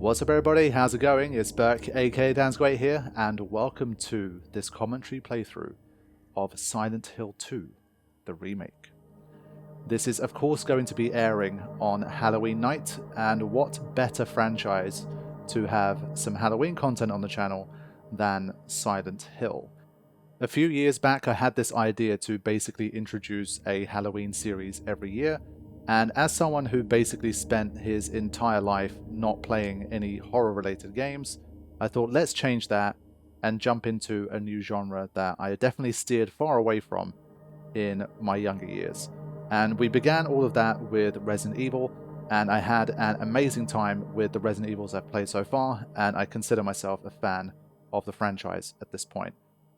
What's up everybody, how's it going? It's Burke, aka Dan's Great here, and welcome to this commentary playthrough of Silent Hill 2, the remake. This is of course going to be airing on Halloween night, and what better franchise to have some Halloween content on the channel than Silent Hill. A few years back I had this idea to basically introduce a Halloween series every year, and as someone who basically spent his entire life not playing any horror-related games, I thought let's change that and jump into a new genre that I definitely steered far away from in my younger years. And we began all of that with Resident Evil, and I had an amazing time with the Resident Evils I've played so far, and I consider myself a fan of the franchise at this point.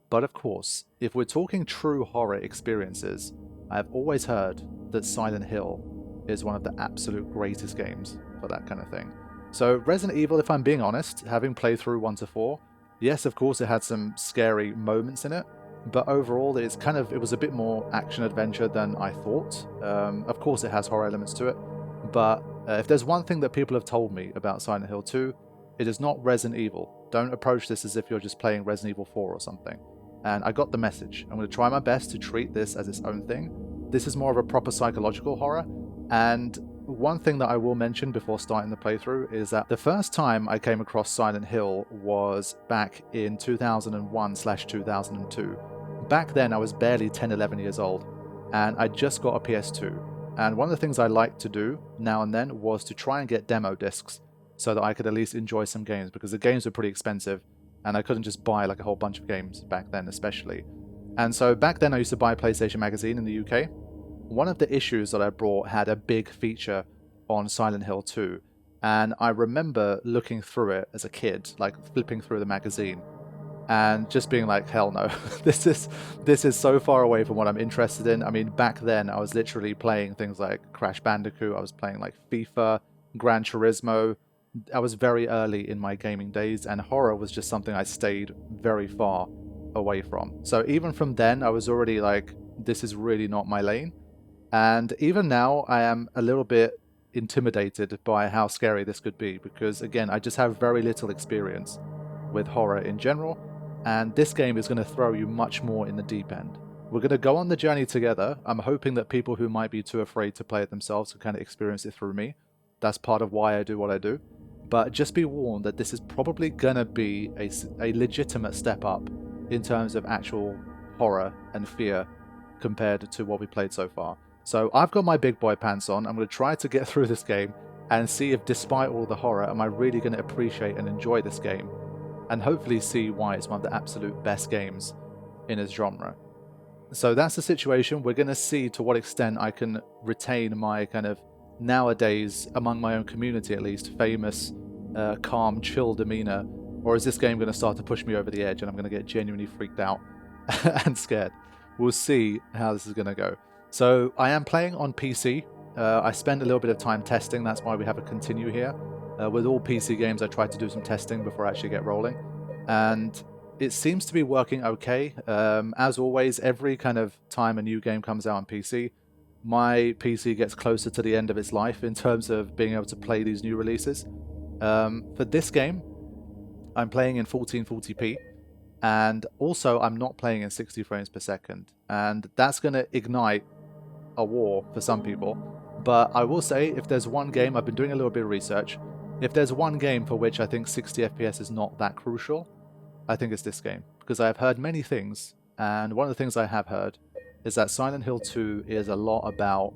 But of course, if we're talking true horror experiences, I've always heard that Silent Hill is one of the absolute greatest games for that kind of thing. So Resident Evil, if I'm being honest, having played through 1 to 4, yes, of course it had some scary moments in it, but overall it was a bit more action-adventure than I thought. Of course it has horror elements to it, but if there's one thing that people have told me about Silent Hill 2, it is not Resident Evil. Don't approach this as if you're just playing Resident Evil 4 or something. And I got the message. I'm going to try my best to treat this as its own thing. This is more of a proper psychological horror. And one thing that I will mention before starting the playthrough is that the first time I came across Silent Hill was back in 2001/2002. Back then I was barely 10-11 years old, and I just got a PS2. And one of the things I liked to do now and then was to try and get demo discs so that I could at least enjoy some games, because the games were pretty expensive and I couldn't just buy like a whole bunch of games back then especially. And so back then I used to buy PlayStation Magazine in the UK. One of the issues that I brought had a big feature on Silent Hill 2, and I remember looking through it as a kid, like flipping through the magazine, and just being like, hell no, this is so far away from what I'm interested in. I mean, back then I was literally playing things like Crash Bandicoot, I was playing like FIFA, Gran Turismo. I was very early in my gaming days, and horror was just something I stayed very far away from. So even from then, I was already like, this is really not my lane. And even now, I am a little bit intimidated by how scary this could be, because again, I just have very little experience with horror in general, and this game is going to throw you much more in the deep end. We're going to go on the journey together. I'm hoping that people who might be too afraid to play it themselves can kind of experience it through me. That's part of why I do what I do. But just be warned that this is probably going to be a legitimate step up in terms of actual horror and fear compared to what we played so far. So I've got my big boy pants on. I'm going to try to get through this game and see if, despite all the horror, am I really going to appreciate and enjoy this game, and hopefully see why it's one of the absolute best games in its genre. So that's the situation. We're going to see to what extent I can retain my kind of, nowadays, among my own community at least, famous, calm, chill demeanor, or is this game going to start to push me over the edge and I'm going to get genuinely freaked out and scared? We'll see how this is going to go. So I am playing on PC. I spend a little bit of time testing. That's why we have a continue here. With all PC games, I try to do some testing before I actually get rolling. And it seems to be working okay. As always, every kind of time a new game comes out on PC, my PC gets closer to the end of its life in terms of being able to play these new releases. For this game, I'm playing in 1440p. And also, I'm not playing in 60 frames per second. And that's going to ignite a war for some people. But I will say, if there's one game, I've been doing a little bit of research, if there's one game for which I think 60 FPS is not that crucial, I think it's this game. Because I have heard many things, and one of the things I have heard is that Silent Hill 2 is a lot about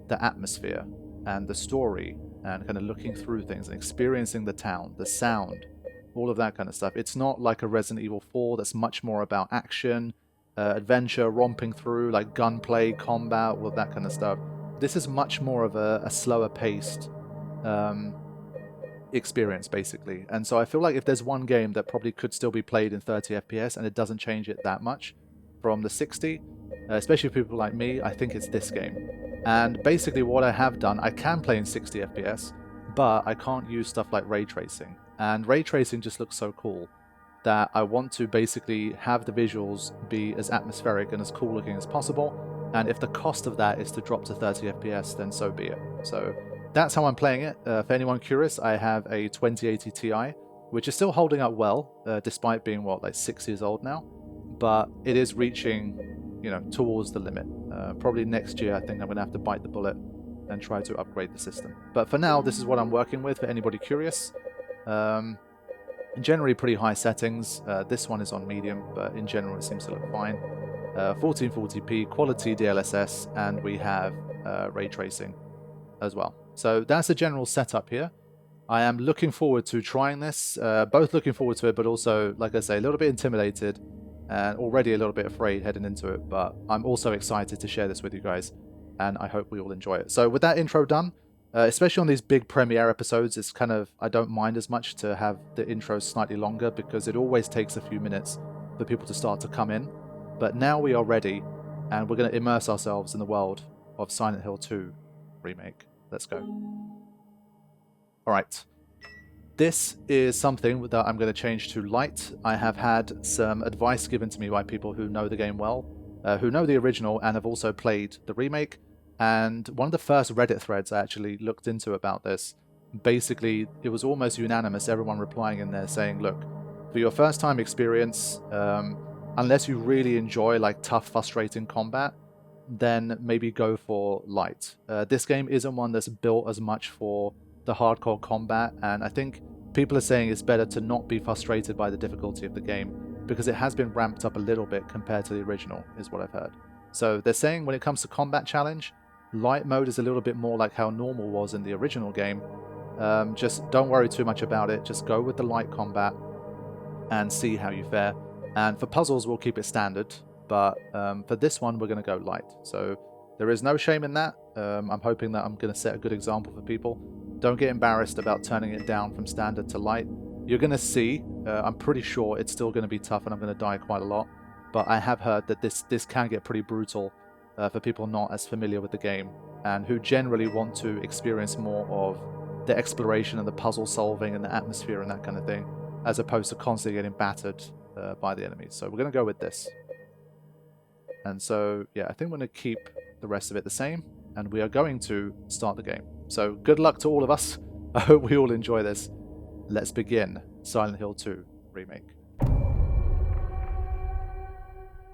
the atmosphere and the story and kind of looking through things and experiencing the town, the sound, all of that kind of stuff. It's not like a Resident Evil 4 that's much more about action, adventure, romping through, like gunplay, combat, all of that kind of stuff. This is much more of a slower paced experience, basically. And so I feel like if there's one game that probably could still be played in 30 FPS and it doesn't change it that much from the 60, especially for people like me, I think it's this game. And basically what I have done, I can play in 60 FPS, but I can't use stuff like ray tracing. And ray tracing just looks so cool that I want to basically have the visuals be as atmospheric and as cool looking as possible. And if the cost of that is to drop to 30 FPS, then so be it. So that's how I'm playing it. For anyone curious, I have a 2080 Ti, which is still holding up well, despite being, what, like 6 years old now. But it is reaching, you know, towards the limit. Probably next year, I think I'm going to have to bite the bullet and try to upgrade the system. But for now, this is what I'm working with for anybody curious. Generally pretty high settings. This one is on medium, but in general it seems to look fine. 1440p, quality DLSS, and we have ray tracing as well. So that's the general setup here. I am looking forward to trying this, both looking forward to it, but also, like I say, a little bit intimidated and already a little bit afraid heading into it, but I'm also excited to share this with you guys, and I hope we all enjoy it. So with that intro done, especially on these big premiere episodes, it's kind of, I don't mind as much to have the intros slightly longer because it always takes a few minutes for people to start to come in. But now we are ready, and we're going to immerse ourselves in the world of Silent Hill 2 Remake. Let's go. Alright. This is something that I'm going to change to light. I have had some advice given to me by people who know the game well, who know the original and have also played the remake. And one of the first Reddit threads I actually looked into about this, basically it was almost unanimous, everyone replying in there saying, look, for your first time experience, unless you really enjoy like tough, frustrating combat, then maybe go for light. This game isn't one that's built as much for the hardcore combat, and I think people are saying it's better to not be frustrated by the difficulty of the game because it has been ramped up a little bit compared to the original, is what I've heard. So they're saying when it comes to combat challenge, light mode is a little bit more like how normal was in the original game. Just don't worry too much about it, just go with the light combat and see how you fare. And for puzzles, we'll keep it standard, but for this one, we're going to go light. So there is no shame in that. I'm hoping that I'm going to set a good example for people. Don't get embarrassed about turning it down from standard to light. You're going to see, I'm pretty sure it's still going to be tough and I'm going to die quite a lot, but I have heard that this can get pretty brutal for people not as familiar with the game and who generally want to experience more of the exploration and the puzzle solving and the atmosphere and that kind of thing, as opposed to constantly getting battered by the enemies. So we're going to go with this. And so, yeah, I think we're going to keep the rest of it the same, and we are going to start the game. So good luck to all of us. I hope we all enjoy this. Let's begin Silent Hill 2 Remake.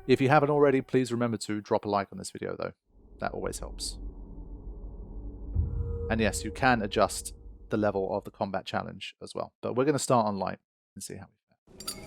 If you haven't already, please remember to drop a like on this video though. That always helps. And yes, you can adjust the level of the combat challenge as well. But we're going to start on light and see how we fare.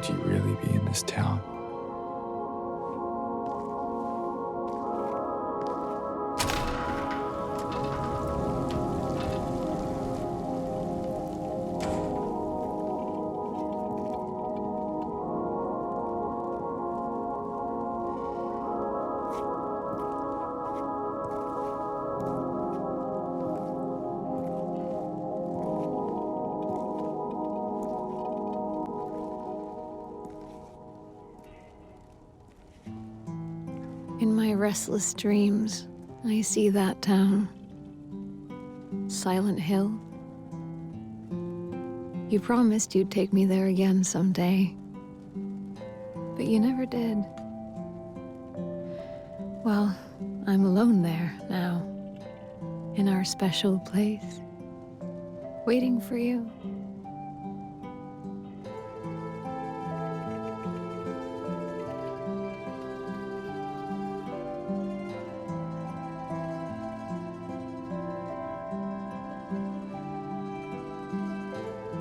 Could you really be in this town? In my restless dreams, I see that town. Silent Hill. You promised you'd take me there again someday. But you never did. Well, I'm alone there now, in our special place, waiting for you.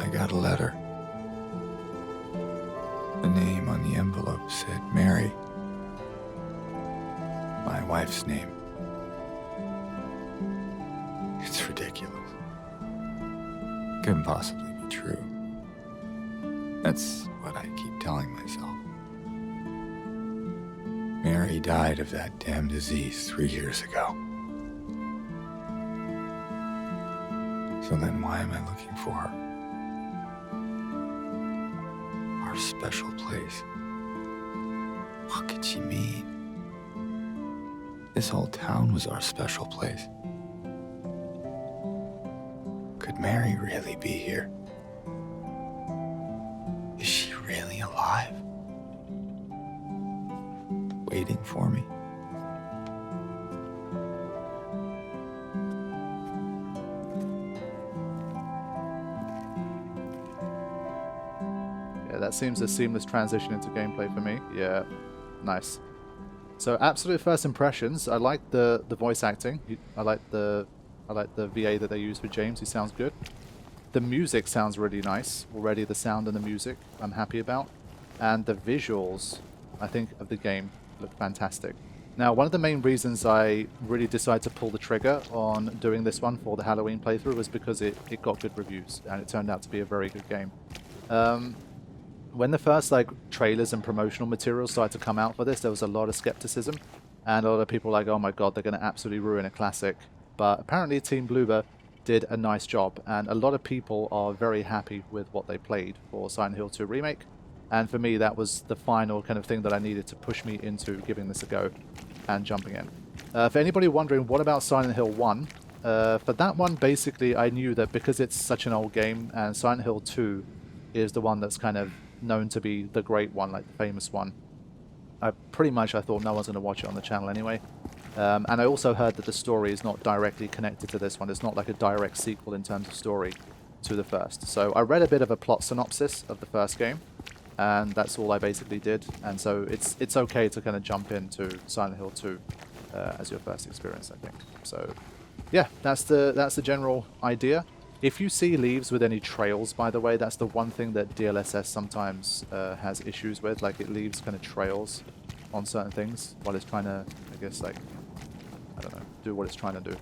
I got a letter. The name on the envelope said Mary. My wife's name. It's ridiculous. Couldn't possibly be true. That's what I keep telling myself. Mary died of that damn disease 3 years ago. So then why am I looking for her? Our special place. What could she mean? This whole town was our special place. Could Mary really be here? Is she really alive? Waiting for me? Yeah, that seems a seamless transition into gameplay for me. Yeah, nice. So absolute first impressions, I like the voice acting. I like the VA that they use for James. He sounds good. The music sounds really nice already. The sound and the music I'm happy about, and the visuals I think of the game look fantastic. Now, one of the main reasons I really decided to pull the trigger on doing this one for the Halloween playthrough was because it got good reviews and it turned out to be a very good game. When the first trailers and promotional materials started to come out for this, there was a lot of skepticism, and a lot of people were like, oh my god, they're going to absolutely ruin a classic. But apparently Team Bloober did a nice job, and a lot of people are very happy with what they played for Silent Hill 2 Remake. And for me, that was the final kind of thing that I needed to push me into giving this a go and jumping in. For anybody wondering, what about Silent Hill 1? For that one, basically, I knew that because it's such an old game, and Silent Hill 2 is the one that's kind of known to be the great one, like the famous one, I thought no one's going to watch it on the channel anyway. And I also heard that the story is not directly connected to this one. It's not like a direct sequel in terms of story to the first. So I read a bit of a plot synopsis of the first game, and that's all I basically did. And so it's okay to kind of jump into Silent Hill 2 as your first experience, I think. So yeah, that's the general idea. If you see leaves with any trails, by the way, that's the one thing that DLSS sometimes has issues with. Like, it leaves kind of trails on certain things while it's trying to, I guess, I don't know, do what it's trying to do.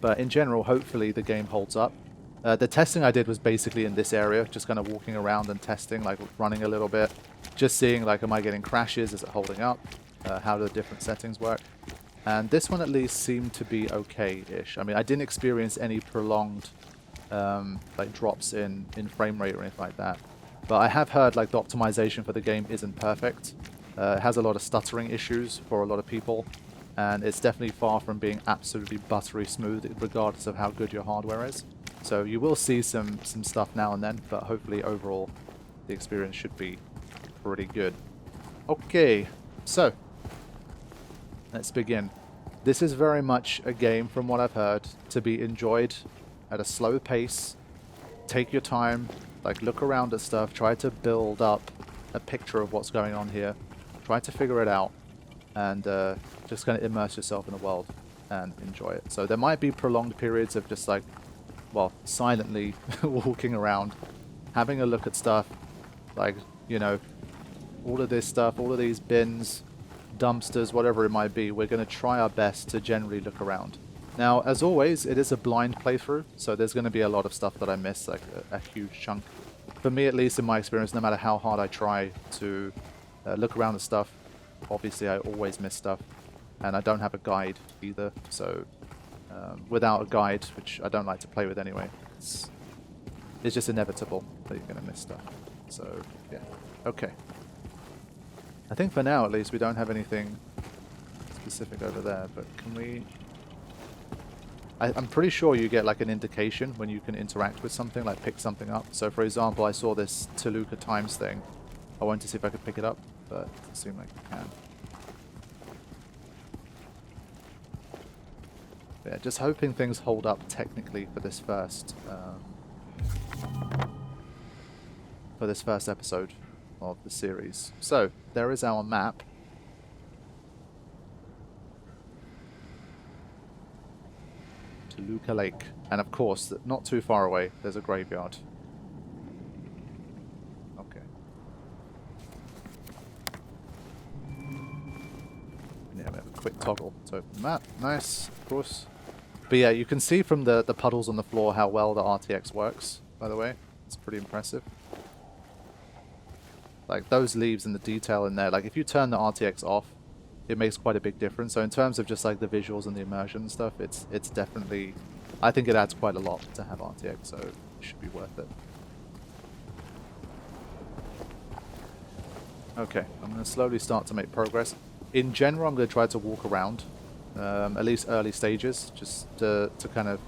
But in general, hopefully the game holds up. The testing I did was basically in this area, just kind of walking around and testing, like running a little bit, just seeing, like, am I getting crashes? Is it holding up? How do the different settings work? And this one at least seemed to be okay-ish. I mean, I didn't experience any prolonged drops in frame rate or anything like that. But I have heard the optimization for the game isn't perfect. It has a lot of stuttering issues for a lot of people, and it's definitely far from being absolutely buttery smooth, regardless of how good your hardware is. So you will see some stuff now and then, but hopefully overall the experience should be pretty good. Okay, so let's begin. This is very much a game, from what I've heard, to be enjoyed at a slow pace. Take your time, look around at stuff, try to build up a picture of what's going on here, try to figure it out, and just kind of immerse yourself in the world and enjoy it. So there might be prolonged periods of just silently walking around, having a look at stuff, all of this stuff, all of these bins, dumpsters, whatever it might be. We're going to try our best to generally look around. Now, as always, it is a blind playthrough, so there's going to be a lot of stuff that I miss, a huge chunk. For me, at least in my experience, no matter how hard I try to look around at stuff, obviously I always miss stuff, and I don't have a guide either, so without a guide, which I don't like to play with anyway, it's just inevitable that you're going to miss stuff. So, yeah. Okay. I think for now, at least, we don't have anything specific over there, but can we... I'm pretty sure you get an indication when you can interact with something, pick something up. So for example, I saw this Toluca Times thing. I wanted to see if I could pick it up, but it doesn't seem like you can. Yeah, just hoping things hold up technically for this first episode of the series. So there is our map. Toluca Lake, and of course, not too far away, there's a graveyard. Okay. Yeah, we have a quick toggle to open the map. Nice, of course. But yeah, you can see from the puddles on the floor how well the RTX works, by the way. It's pretty impressive. Like, those leaves and the detail in there, like, if you turn the RTX off, it makes quite a big difference. So in terms of just, like, the visuals and the immersion and stuff, it's definitely... I think it adds quite a lot to have RTX, so it should be worth it. Okay, I'm going to slowly start to make progress. In general, I'm going to try to walk around, at least early stages, just to kind of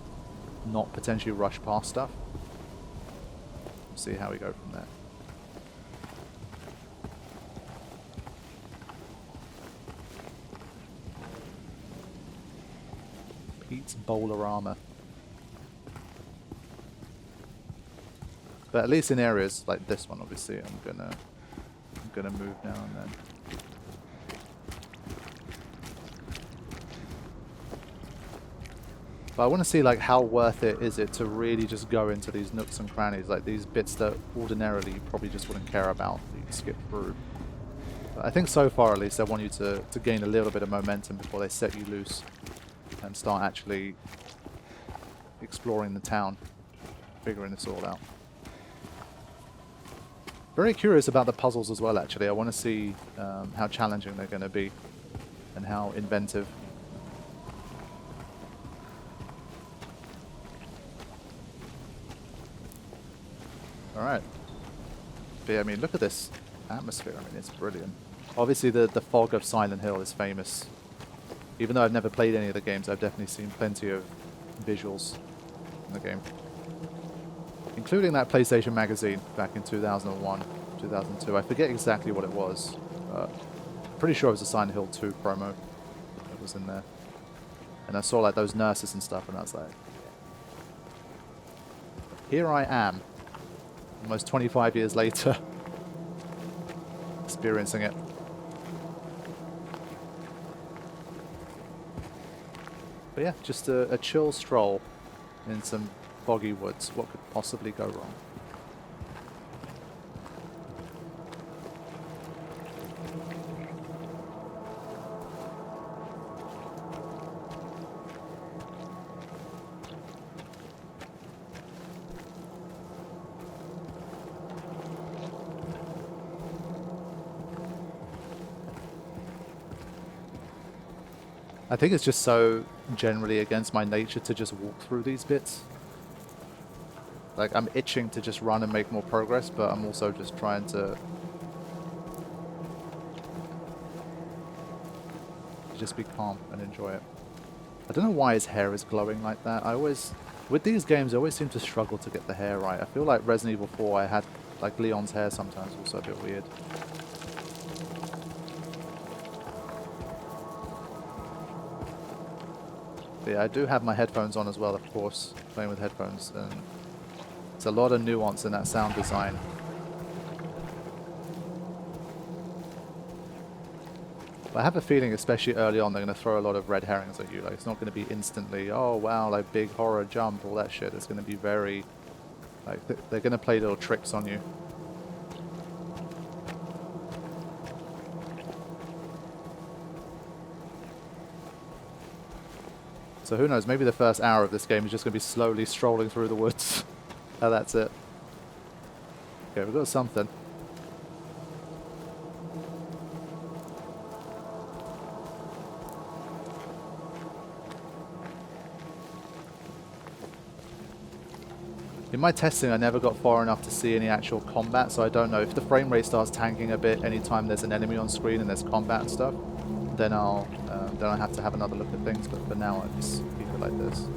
not potentially rush past stuff. See how we go from there. Pete's Bowlerama. But at least in areas like this one, obviously, I'm gonna move now and then. But I want to see like how worth it is it to really just go into these nooks and crannies, like these bits that ordinarily you probably just wouldn't care about, that you can skip through. But I think so far at least I want you to gain a little bit of momentum before they set you loose and start actually exploring the town, figuring this all out. Very curious about the puzzles as well, actually. I want to see how challenging they're going to be and how inventive. Alright. But yeah, I mean, look at this atmosphere. I mean, it's brilliant. Obviously, the fog of Silent Hill is famous. Even though I've never played any of the games, I've definitely seen plenty of visuals in the game. Including that PlayStation magazine back in 2001, 2002. I forget exactly what it was. Pretty sure it was a Silent Hill 2 promo that was in there. And I saw like those nurses and stuff, and I was like, here I am, almost 25 years later, experiencing it. But yeah, just a chill stroll in some foggy woods. What could possibly go wrong? I think it's just so generally against my nature to just walk through these bits. Like, I'm itching to just run and make more progress, but I'm also just trying to just be calm and enjoy it. I don't know why his hair is glowing like that. With these games, I always seem to struggle to get the hair right. I feel like Resident Evil 4, I had, like, Leon's hair sometimes also a bit weird. But yeah, I do have my headphones on as well, of course, playing with headphones, and there's a lot of nuance in that sound design. But I have a feeling, especially early on, they're going to throw a lot of red herrings at you. Like, it's not going to be instantly, oh wow, like big horror jump, all that shit. It's going to be very, like, they're going to play little tricks on you. So who knows, maybe the first hour of this game is just going to be slowly strolling through the woods. Oh, that's it. Okay, we've got something. In my testing, I never got far enough to see any actual combat, so I don't know. If the frame rate starts tanking a bit anytime there's an enemy on screen and there's combat and stuff, then I'll have to have another look at things, but for now I just keep it like this.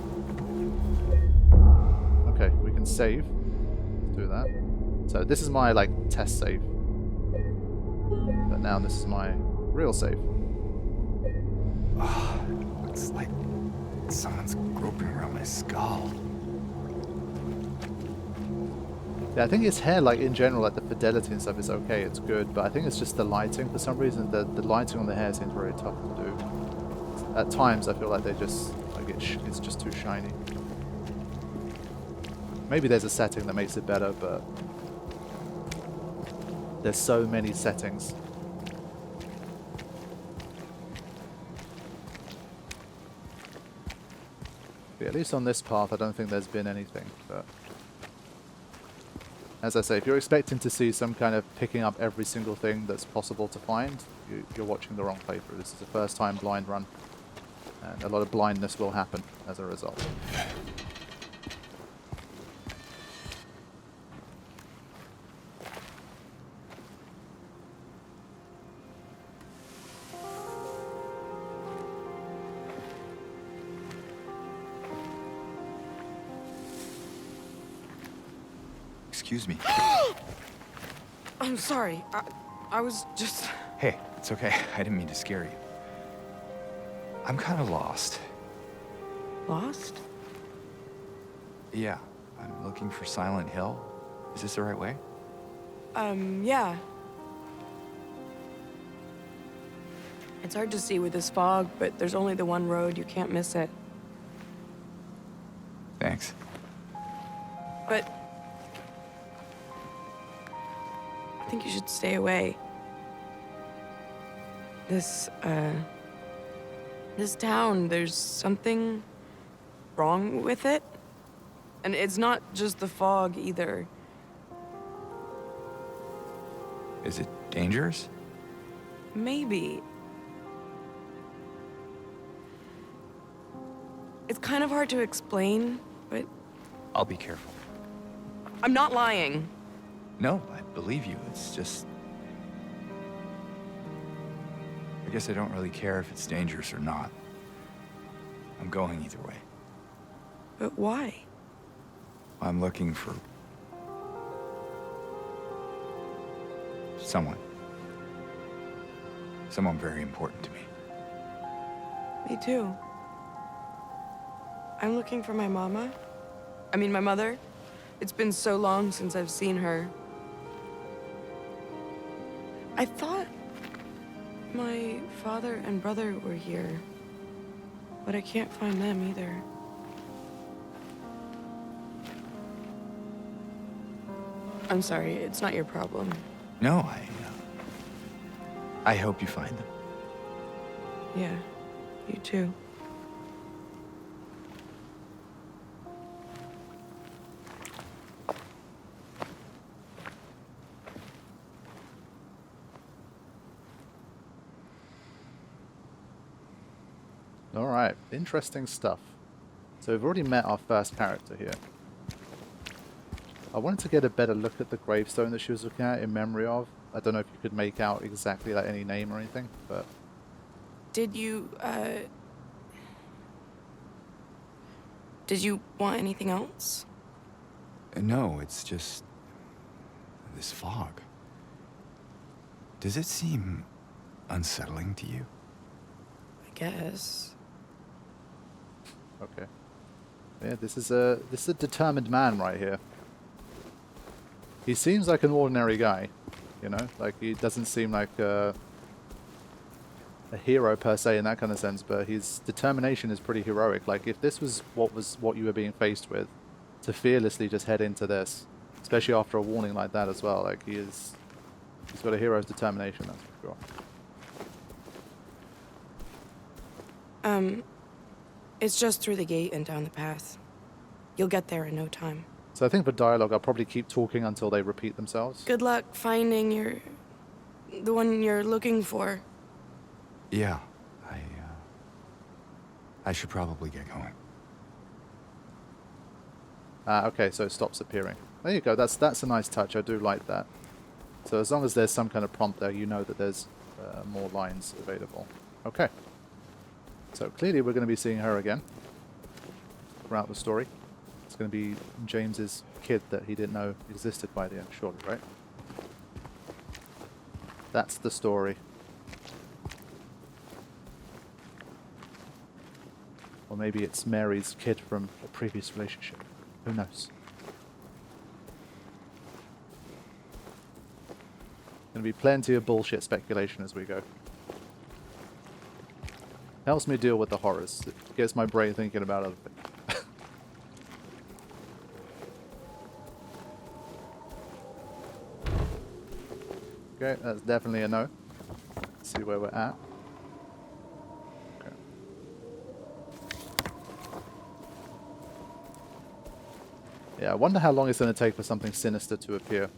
Okay, we can save. Let's do that. So this is my, like, test save. But but now this is my real save. Oh, looks like someone's groping around my skull. Yeah, I think his hair, like in general, like the fidelity and stuff is okay, it's good, but I think it's just the lighting. For some reason, the lighting on the hair seems very tough to do. At times, I feel like they just, like it's just too shiny. Maybe there's a setting that makes it better, but there's so many settings. Yeah, at least on this path, I don't think there's been anything, but as I say, if you're expecting to see some kind of picking up every single thing that's possible to find, you're watching the wrong playthrough. This is a first time blind run, and a lot of blindness will happen as a result. Excuse me. I'm sorry. I was just... Hey, it's okay. I didn't mean to scare you. I'm kind of lost. Lost? Yeah, I'm looking for Silent Hill. Is this the right way? Yeah. It's hard to see with this fog, but there's only the one road. You can't miss it. Thanks. But... I think you should stay away. This town, there's something wrong with it. And it's not just the fog, either. Is it dangerous? Maybe. It's kind of hard to explain, but I'll be careful. I'm not lying. No, I believe you. It's just... I guess I don't really care if it's dangerous or not. I'm going either way. But why? I'm looking for... someone. Someone very important to me. Me too. I'm looking for my mama. I mean, my mother. It's been so long since I've seen her. I thought my father and brother were here, but I can't find them either. I'm sorry, it's not your problem. No, I hope you find them. Yeah, you too. Alright, interesting stuff. So we've already met our first character here. I wanted to get a better look at the gravestone that she was looking at in memory of. I don't know if you could make out exactly like any name or anything, but... Did you want anything else? No, it's just... this fog. Does it seem unsettling to you? I guess. Okay. Yeah, this is a determined man right here. He seems like an ordinary guy, you know? Like, he doesn't seem like a hero per se in that kind of sense, but his determination is pretty heroic. Like, if this was what you were being faced with, to fearlessly just head into this, especially after a warning like that as well, like, he's got a hero's determination, that's for sure. It's just through the gate and down the path. You'll get there in no time. So I think for dialogue, I'll probably keep talking until they repeat themselves. Good luck finding the one you're looking for. Yeah, I should probably get going. Okay, so it stops appearing. There you go, that's a nice touch, I do like that. So as long as there's some kind of prompt there, you know that there's more lines available. Okay. So clearly we're going to be seeing her again throughout the story. It's going to be James's kid that he didn't know existed by the end, surely, right? That's the story. Or maybe it's Mary's kid from a previous relationship. Who knows? Gonna be plenty of bullshit speculation as we go. Helps me deal with the horrors. It gets my brain thinking about other things. Okay, that's definitely a no. Let's see where we're at. Okay. Yeah, I wonder how long it's going to take for something sinister to appear.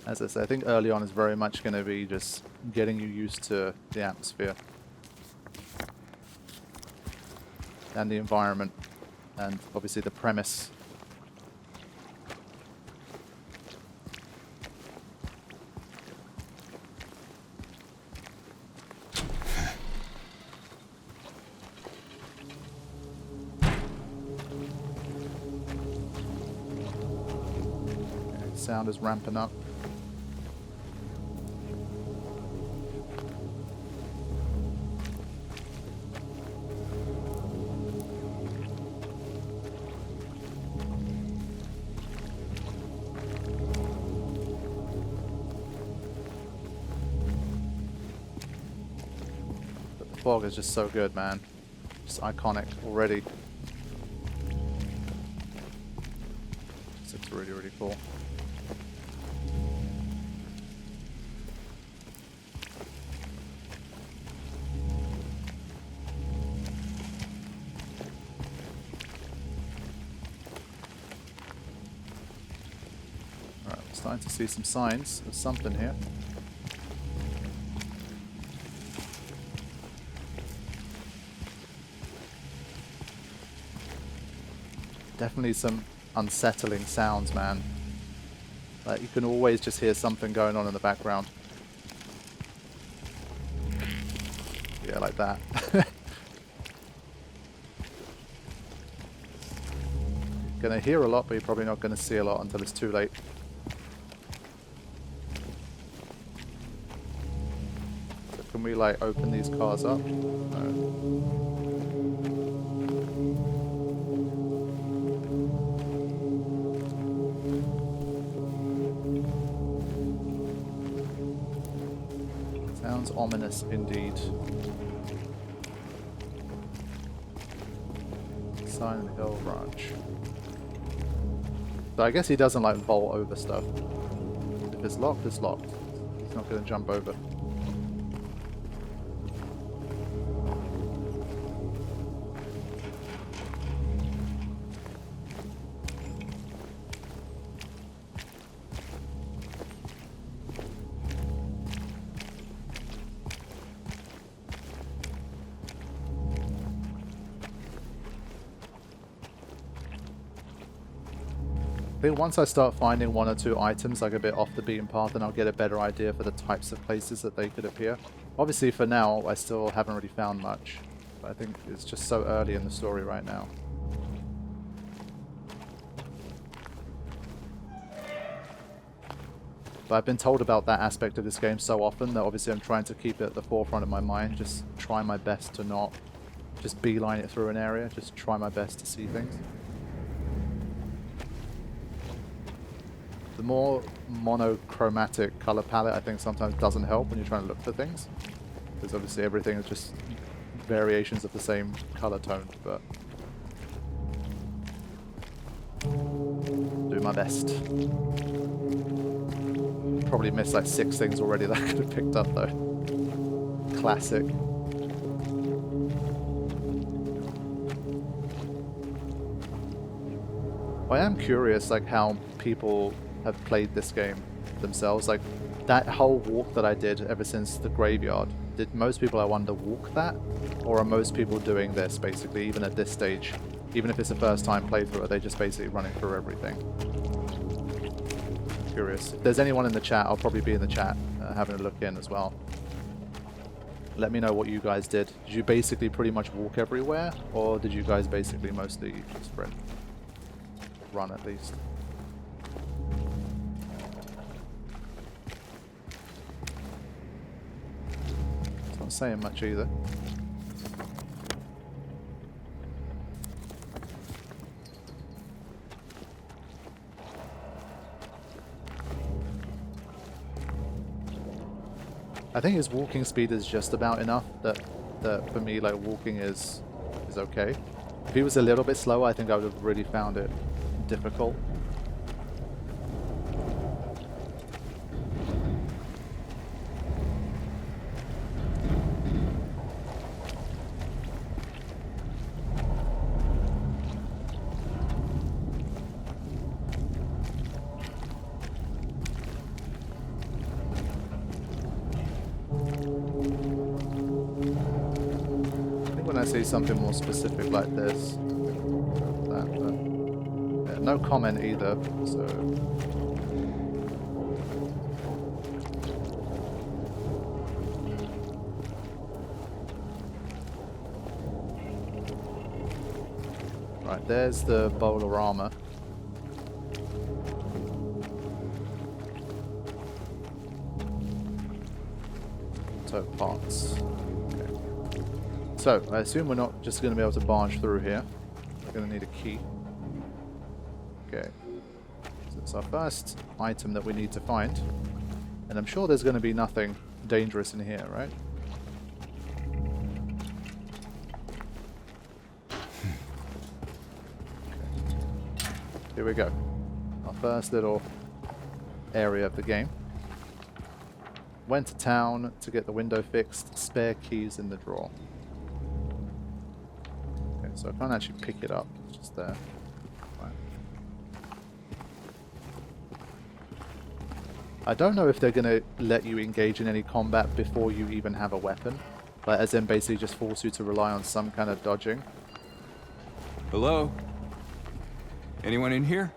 As I say, I think early on is very much going to be just getting you used to the atmosphere. And the environment. And obviously the premise. Okay, sound is ramping up. Fog is just so good, man. Just iconic already. It's really, really cool. Alright, we're starting to see some signs of something here. Definitely some unsettling sounds, man. Like, you can always just hear something going on in the background. Yeah, like that. Gonna hear a lot, but you're probably not gonna see a lot until it's too late. So can we, like, open these cars up? No. Sounds ominous indeed. Silent Hill Ranch. So I guess he doesn't like vault over stuff. If it's locked, it's locked. He's not going to jump over. I think once I start finding one or two items like a bit off the beaten path, then I'll get a better idea for the types of places that they could appear. Obviously for now I still haven't really found much, but I think it's just so early in the story right now. But I've been told about that aspect of this game so often that obviously I'm trying to keep it at the forefront of my mind, just try my best to not just beeline it through an area, just try my best to see things. The more monochromatic color palette I think sometimes doesn't help when you're trying to look for things, because obviously everything is just variations of the same color tone, but do my best. Probably missed like 6 things already that I could have picked up though. Classic. I am curious like how people have played this game themselves. Like that whole walk that I did ever since the graveyard, did most people, I wonder, walk that? Or are most people doing this basically even at this stage? Even if it's a first time playthrough, are they just basically running through everything? Curious. If there's anyone in the chat, I'll probably be in the chat having a look in as well. Let me know what you guys did. Did you basically pretty much walk everywhere? Or did you guys basically mostly sprint? Run at least. Not saying much either. I think his walking speed is just about enough that for me, like, walking is okay. If he was a little bit slower, I think I would have really found it difficult. When I see something more specific like this, that, but yeah, no comment either, so right, there's the bowler armor. Tote parts. So, I assume we're not just going to be able to barge through here. We're going to need a key. Okay. So it's our first item that we need to find. And I'm sure there's going to be nothing dangerous in here, right? Okay. Here we go. Our first little area of the game. Went to town to get the window fixed. Spare keys in the drawer. So I can't actually pick it up, it's just there. Right. I don't know if they're going to let you engage in any combat before you even have a weapon. Like, as in basically just force you to rely on some kind of dodging. Hello? Anyone in here?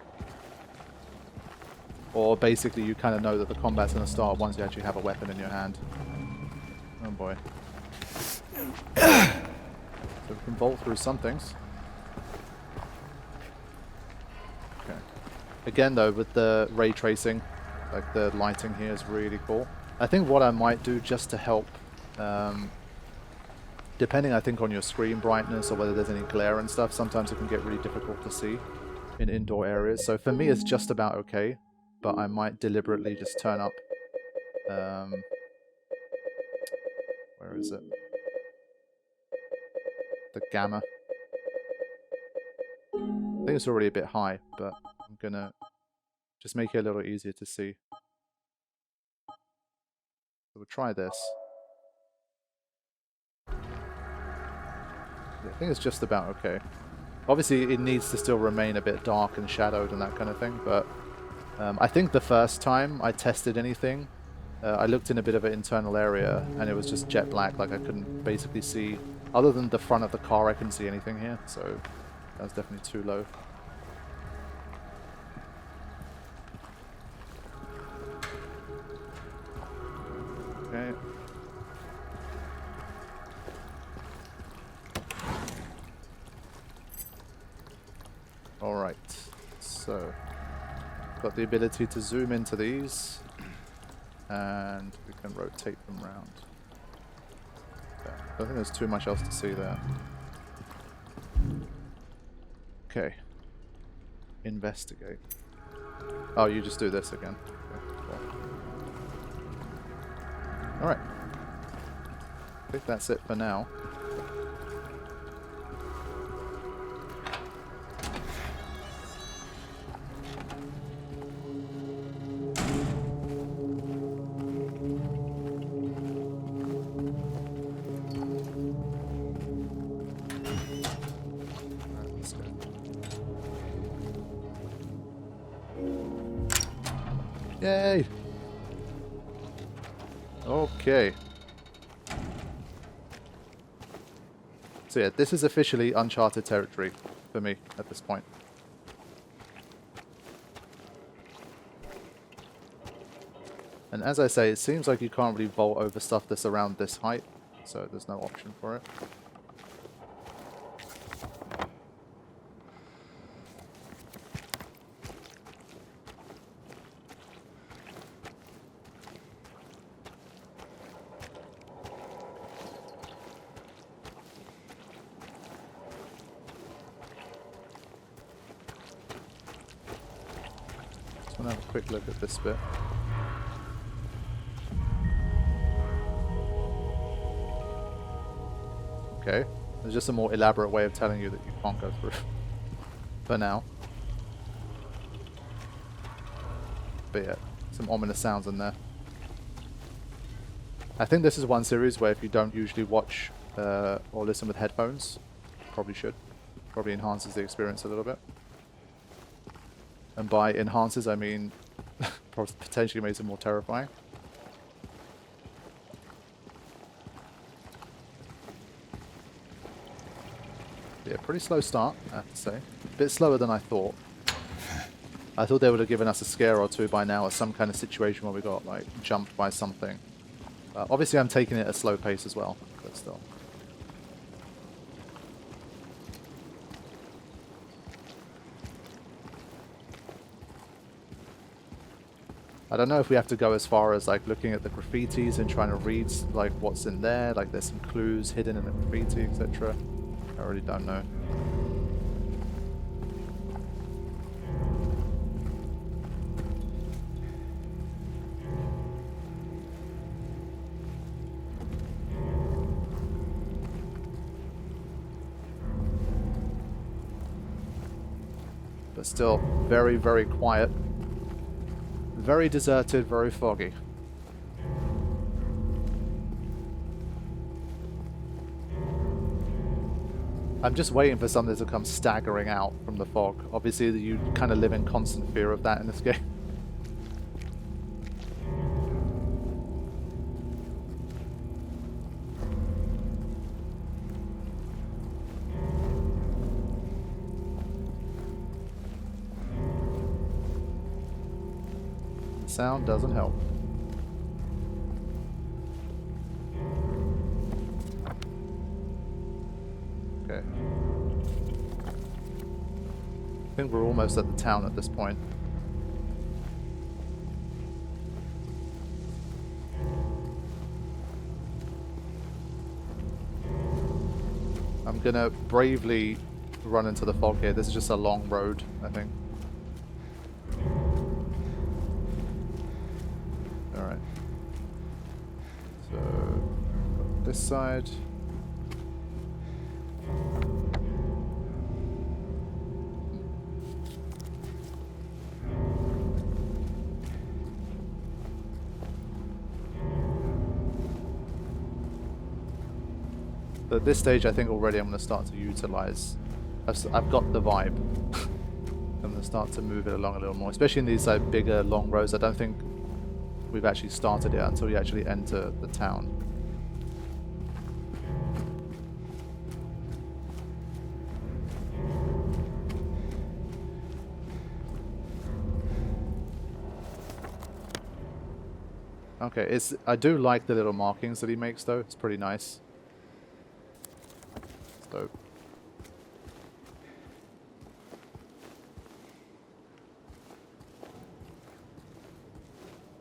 Or basically you kind of know that the combat's going to start once you actually have a weapon in your hand. Oh boy. So we can bolt through some things. Okay. Again though, with the ray tracing, like the lighting here is really cool. I think what I might do just to help, depending I think on your screen brightness or whether there's any glare and stuff, sometimes it can get really difficult to see in indoor areas. So for me it's just about okay, but I might deliberately just turn up, where is it? The gamma. I think it's already a bit high, but I'm gonna just make it a little easier to see. So we'll try this. Yeah, I think it's just about okay. Obviously it needs to still remain a bit dark and shadowed and that kind of thing, but I think the first time I tested anything, I looked in a bit of an internal area and it was just jet black, like I couldn't basically see, other than the front of the car I couldn't see anything here, so that was definitely too low. Okay. Alright, so got the ability to zoom into these and we can rotate them around. Okay. I don't think there's too much else to see there. Okay. Investigate. Oh, you just do this again. Okay, cool. Alright. I think that's it for now. Alright, let's go. Yay! Okay. So yeah, this is officially uncharted territory for me at this point. And as I say, it seems like you can't really vault over stuff that's around this height, so there's no option for it. want to have a quick look at this bit. Okay, there's just a more elaborate way of telling you that you can't go through. For now. But yeah, some ominous sounds in there. I think this is one series where if you don't usually watch or listen with headphones, probably should. Probably enhances the experience a little bit. And by enhances, I mean potentially makes it more terrifying. Yeah, pretty slow start, I have to say. A bit slower than I thought. I thought they would have given us a scare or two by now, or some kind of situation where we got like jumped by something. Obviously I'm taking it at a slow pace as well, but still. I don't know if we have to go as far as like looking at the graffitis and trying to read like what's in there, like there's some clues hidden in the graffiti, etc. I really don't know. But still very, very quiet. Very deserted, very foggy. I'm just waiting for something to come staggering out from the fog. Obviously, you kind of live in constant fear of that in this game. The sound doesn't help. Okay. I think we're almost at the town at this point. I'm gonna bravely run into the fog here. This is just a long road, I think. Alright. So, got this side. But at this stage, I think already I'm going to start to utilize. I've got the vibe. I'm going to start to move it along a little more, especially in these like bigger, long roads. I don't think we've actually started it until you actually enter the town. Okay, I do like the little markings that he makes though. It's pretty nice. Dope.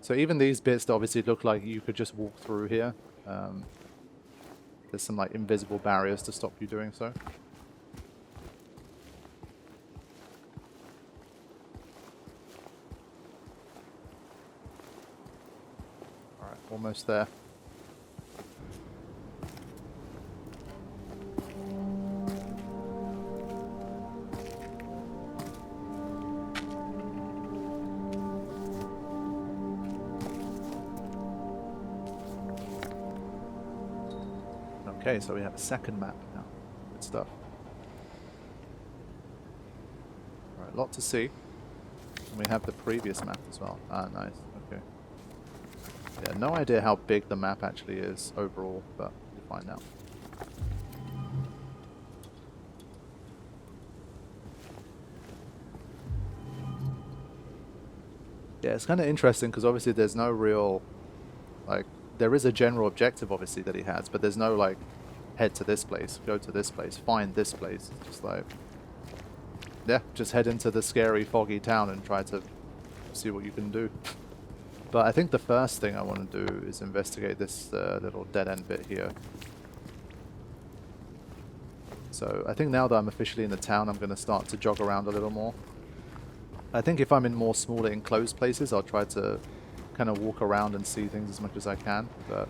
So even these bits that obviously look like you could just walk through here, there's some like invisible barriers to stop you doing so. Alright, almost there. Okay, so we have a second map now. Good stuff. Alright, lot to see. And we have the previous map as well. Ah, nice. Okay. Yeah, no idea how big the map actually is overall, but we'll find out. Yeah, it's kind of interesting because obviously there's no real, like, there is a general objective obviously that he has, but there's no like, head to this place, go to this place, find this place. It's just like, yeah, just head into the scary, foggy town and try to see what you can do. But I think the first thing I want to do is investigate this little dead-end bit here. So I think now that I'm officially in the town, I'm going to start to jog around a little more. I think if I'm in more smaller enclosed places, I'll try to kind of walk around and see things as much as I can. But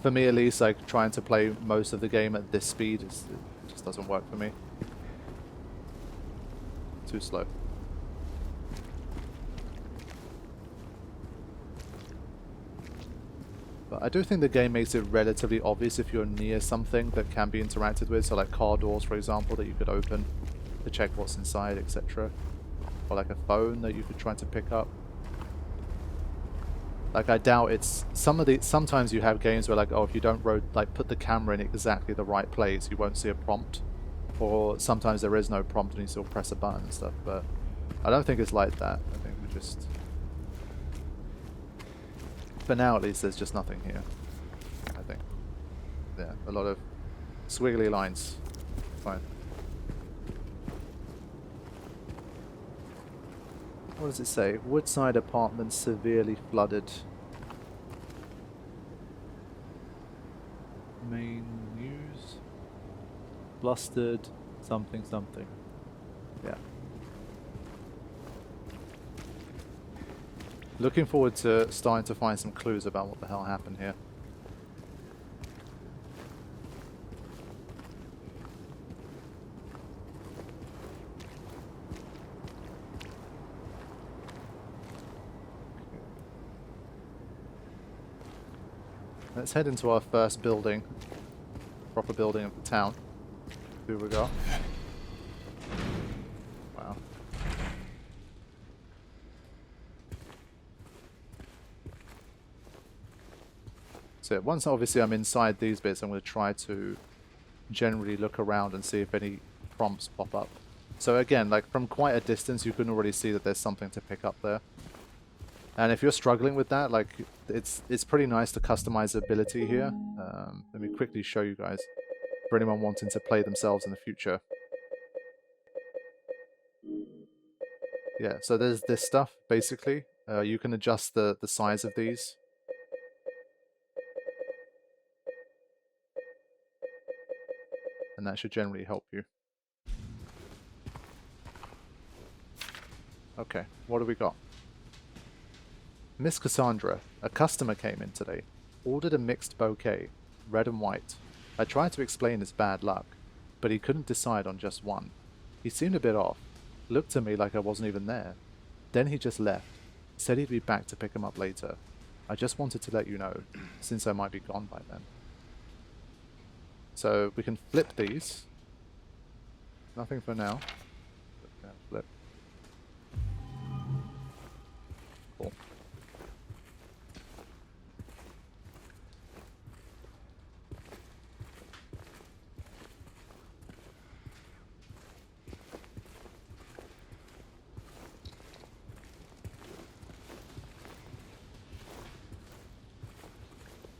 for me at least, like trying to play most of the game at this speed, it just doesn't work for me. Too slow. But I do think the game makes it relatively obvious if you're near something that can be interacted with. So like car doors, for example, that you could open to check what's inside, etc. Or like a phone that you could try to pick up. Like I doubt it's sometimes you have games where like, oh, if you don't put the camera in exactly the right place, you won't see a prompt. Or sometimes there is no prompt and you still press a button and stuff, but I don't think it's like that. I think we just, for now at least, there's just nothing here. I think. Yeah, a lot of squiggly lines. Fine. What does it say? Woodside apartment severely flooded. Main news. Blustered. Something something. Yeah. Looking forward to starting to find some clues about what the hell happened here. Let's head into our first building. Proper building of the town. Who we got? Wow. So once obviously I'm inside these bits, I'm going to try to generally look around and see if any prompts pop up. So again, like from quite a distance, you can already see that there's something to pick up there. And if you're struggling with that, like it's pretty nice to customize the ability here. Let me quickly show you guys for anyone wanting to play themselves in the future. Yeah, so there's this stuff basically. You can adjust the size of these. And that should generally help you. Okay, what do we got? Miss Cassandra, a customer came in today. Ordered a mixed bouquet, red and white. I tried to explain his bad luck, but he couldn't decide on just one. He seemed a bit off, looked at me like I wasn't even there. Then he just left, said he'd be back to pick him up later. I just wanted to let you know, since I might be gone by then. So we can flip these. Nothing for now. Flip. Cool.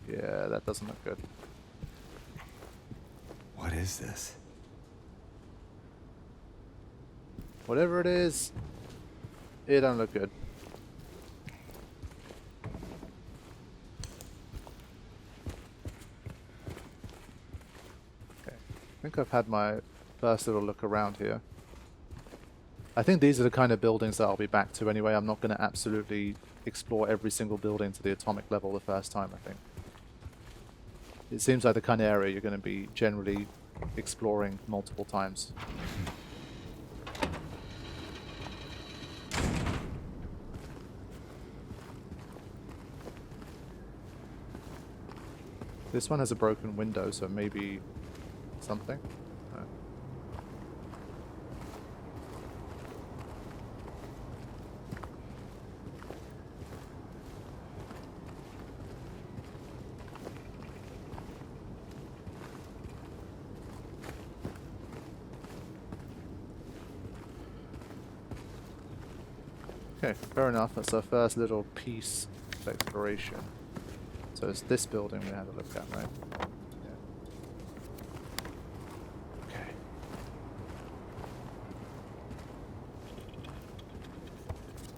Yeah, that doesn't look good. What is this? Whatever it is, it don't look good. Okay, I think I've had my first little look around here. I think these are the kind of buildings that I'll be back to anyway. I'm not going to absolutely explore every single building to the atomic level the first time, I think. It seems like the kind of area you're going to be generally exploring multiple times. This one has a broken window, so maybe something? No. Okay, fair enough. That's our first little piece of exploration. So it's this building we had a look at, right? Yeah. Okay.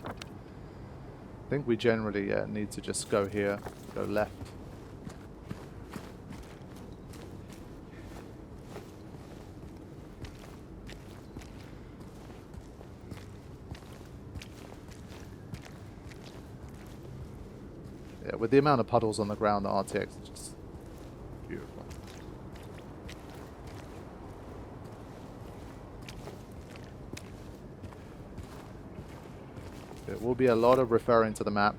I think we generally need to just go here, go left. with the amount of puddles on the ground, the RTX is just beautiful. It will be a lot of referring to the map.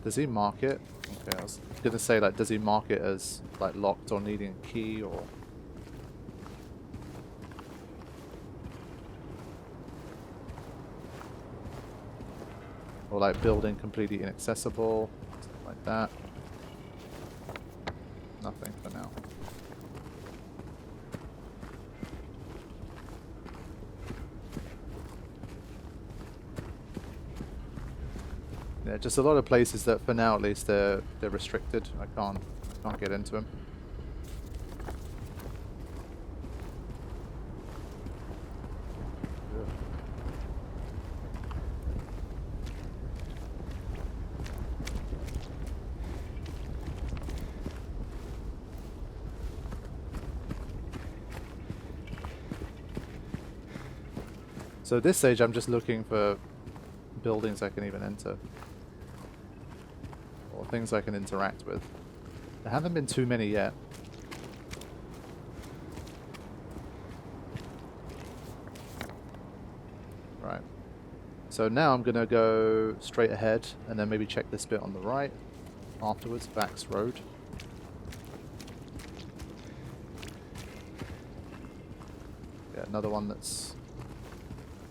Does he mark it? Okay, I was gonna say, like, does he mark it as like locked or needing a key, or like building completely inaccessible, stuff like that? Nothing for now. Yeah, just a lot of places that, for now at least, they're restricted. I can't get into them. So at this stage, I'm just looking for buildings I can even enter. Or things I can interact with. There haven't been too many yet. Right. So now I'm going to go straight ahead and then maybe check this bit on the right. Afterwards, Vax Road. Yeah, another one that's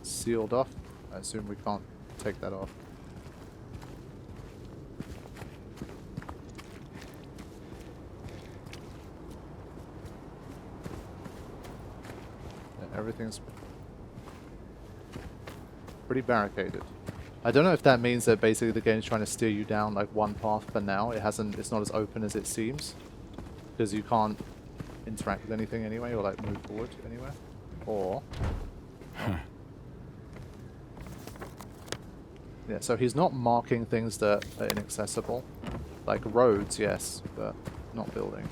sealed off. I assume we can't take that off. Yeah, everything's pretty barricaded. I don't know if that means that basically the game's trying to steer you down like one path for now. It's not as open as it seems, because you can't interact with anything anyway, or like move forward anywhere. Or yeah, so he's not marking things that are inaccessible. Like roads, yes, but not building.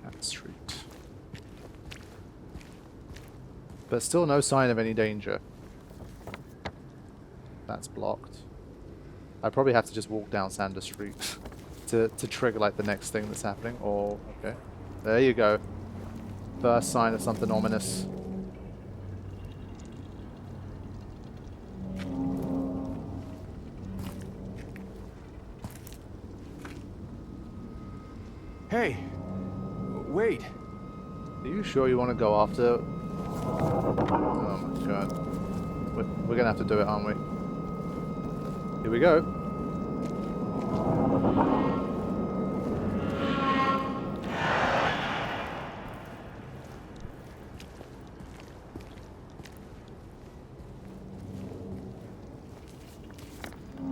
Cat Street. But still no sign of any danger. That's blocked. I probably have to just walk down Sanders Street to trigger like the next thing that's happening. Or okay, there you go. First sign of something ominous. Hey, wait. Are you sure you want to go after? Oh my god, we're gonna have to do it, aren't we? Here we go.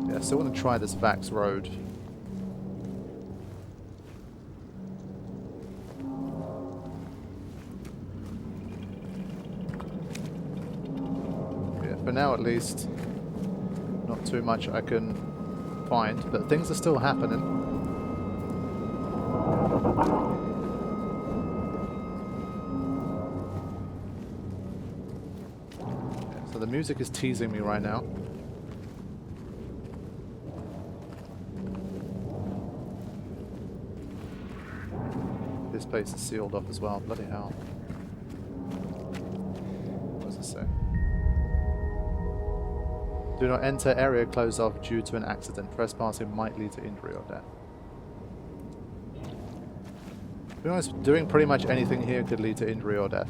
Yeah, I still want to try this Vax Road. Yeah, for now at least. Not too much I can find, but things are still happening. Yeah, so the music is teasing me right now. This place is sealed off as well, bloody hell. What does it say? Do not enter area closed off due to an accident. Trespassing might lead to injury or death. To be honest, doing pretty much anything here could lead to injury or death.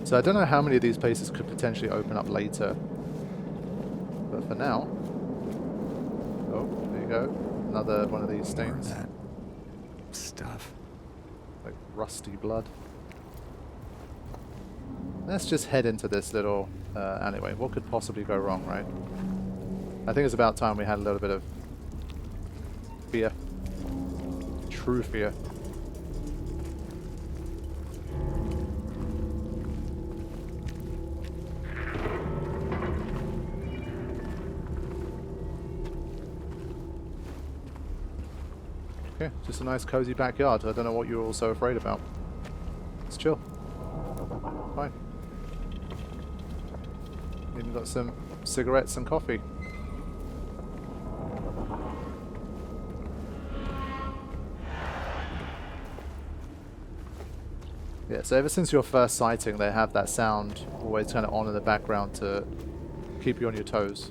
So I don't know how many of these places could potentially open up later. But for now... Oh, there you go. Another one of these stains. That stuff. Like rusty blood. Let's just head into this little alleyway. What could possibly go wrong, right? I think it's about time we had a little bit of fear. proof here. Okay, just a nice cozy backyard. I don't know what you're all so afraid about. It's chill. Fine. Even got some cigarettes and coffee. Yeah, so ever since your first sighting, they have that sound always kind of on in the background to keep you on your toes.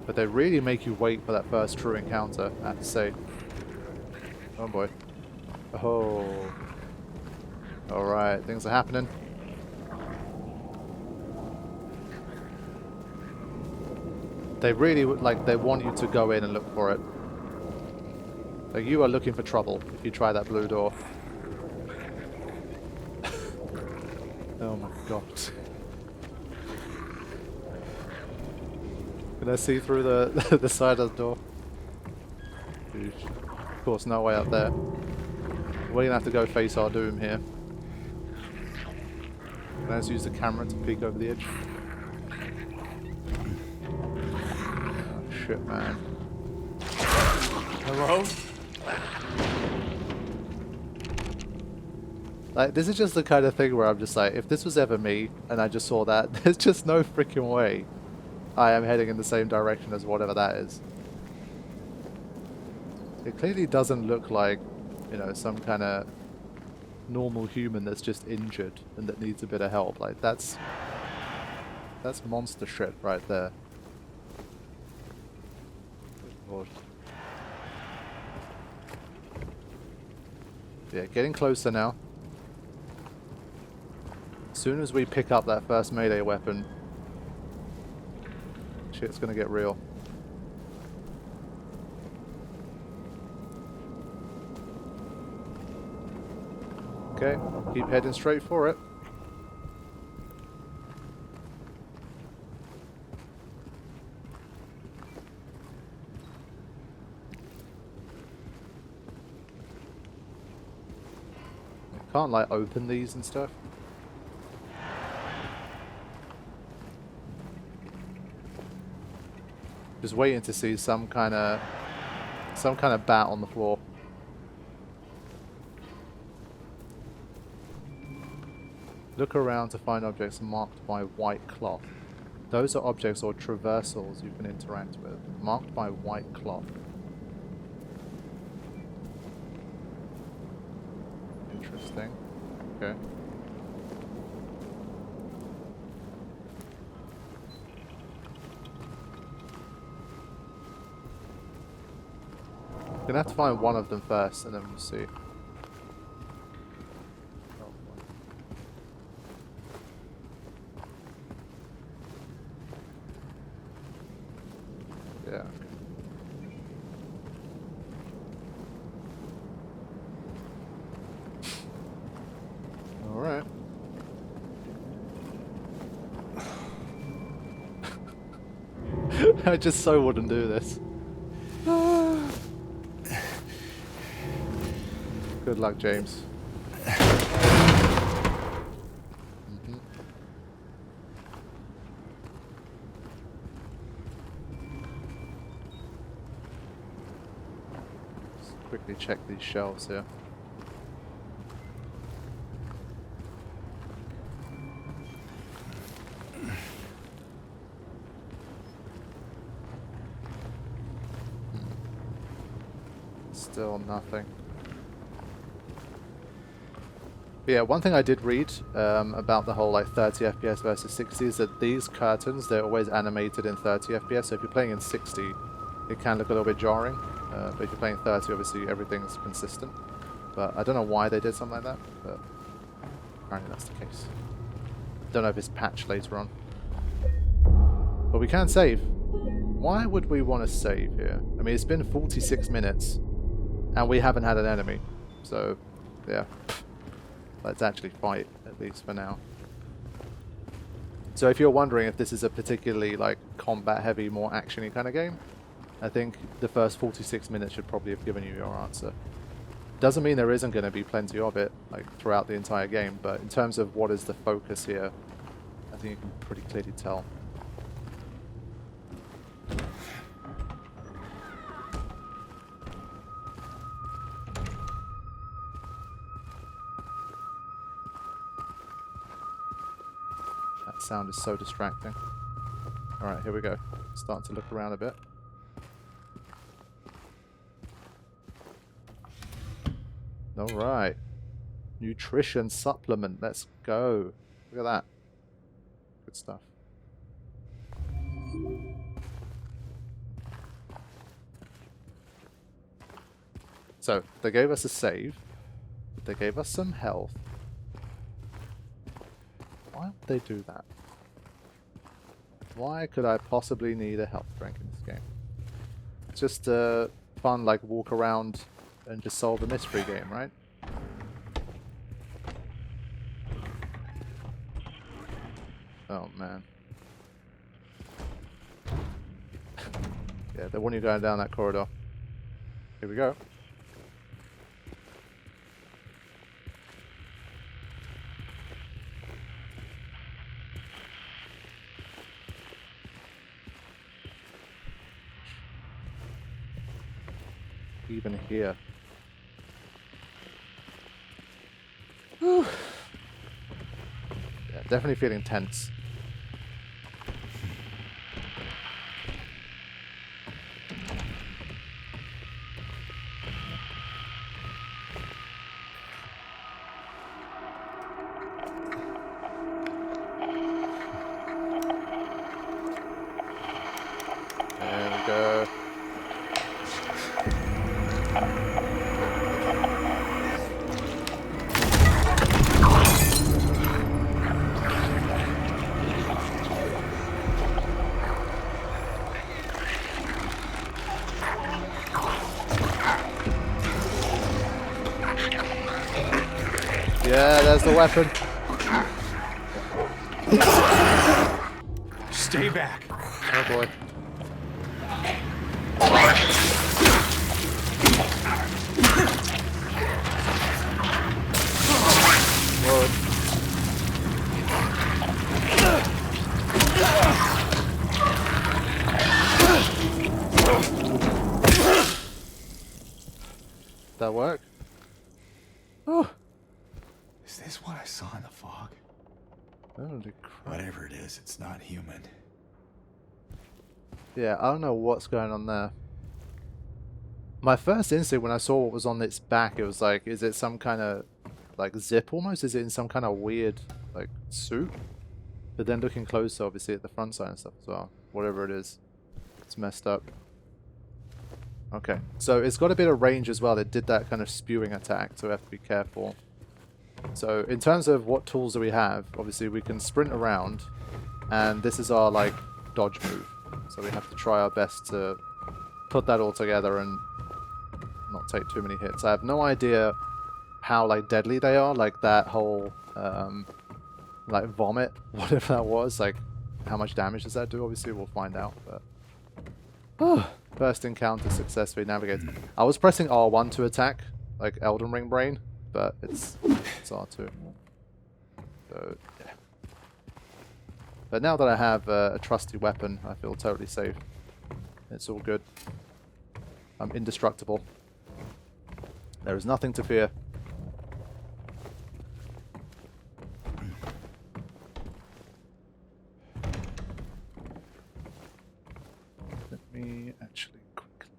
But they really make you wait for that first true encounter, I have to say. Oh boy. Oh. Alright, things are happening. They really would, like, they want you to go in and look for it. Like, you are looking for trouble if you try that blue door. Oh my god. Can I see through the the side of the door? Of course, no way up there. We're gonna have to go face our doom here. Can I just use the camera to peek over the edge? Oh, shit, man. Hello? Like, this is just the kind of thing where I'm just like, if this was ever me and I just saw that, there's just no freaking way I am heading in the same direction as whatever that is. It clearly doesn't look like, you know, some kind of normal human that's just injured and that needs a bit of help. Like, that's monster shit right there. Good lord. Yeah, getting closer now. As soon as we pick up that first melee weapon, shit's gonna get real. Okay, keep heading straight for it. Can't like open these and stuff. Just waiting to see some kind of bat on the floor. Look around to find objects marked by white cloth. Those are objects or traversals you can interact with, marked by white cloth. Interesting. Okay. Gonna have to find one of them first, and then we'll see. Yeah. All right. I just so wouldn't do this. Good luck, James. Just quickly check these shelves here. Still nothing. But yeah, one thing I did read about the whole like 30 FPS versus 60 is that these curtains, they're always animated in 30 FPS, so if you're playing in 60, it can look a little bit jarring, but if you're playing 30, obviously everything's consistent. But I don't know why they did something like that, but apparently that's the case. Don't know if it's patched later on. But we can save. Why would we want to save here? I mean, it's been 46 minutes, and we haven't had an enemy, so yeah. Let's actually fight, at least for now. So if you're wondering if this is a particularly like combat heavy, more actiony kind of game, I think the first 46 minutes should probably have given you your answer. Doesn't mean there isn't going to be plenty of it, like, throughout the entire game, but in terms of what is the focus here, I think you can pretty clearly tell. That sound is so distracting. Alright, here we go. Starting to look around a bit. Alright. Nutrition supplement. Let's go. Look at that. Good stuff. So, they gave us a save. They gave us some health. Why would they do that? Why could I possibly need a health drink in this game? It's just fun, like, walk around and just solve a mystery game, right? Oh, man. Yeah, they want you going down that corridor. Here we go. Even here. Whew. Yeah, definitely feeling tense. There we go. Yeah, there's the weapon. Stay back. Oh boy. Whoa. That work? Oh. Is this what I saw in the fog? Holy crap. Whatever it is, it's not human. Yeah, I don't know what's going on there. My first instinct when I saw what was on its back, it was like, is it some kind of, like, zip almost? Is it in some kind of weird, like, suit? But then looking closer, obviously, at the front side and stuff as well. Whatever it is. It's messed up. Okay, so it's got a bit of range as well. It did that kind of spewing attack, so we have to be careful. So in terms of what tools do we have, obviously we can sprint around, and this is our, like, dodge move. So we have to try our best to put that all together and not take too many hits. I have no idea how, like, deadly they are, like that whole like vomit, whatever that was, like how much damage does that do? Obviously we'll find out, but first encounter successfully navigated. I was pressing R1 to attack, like Elden Ring brain, but it's R2. So yeah. But now that I have a trusty weapon, I feel totally safe. It's all good. I'm indestructible. There is nothing to fear. Let me actually quickly...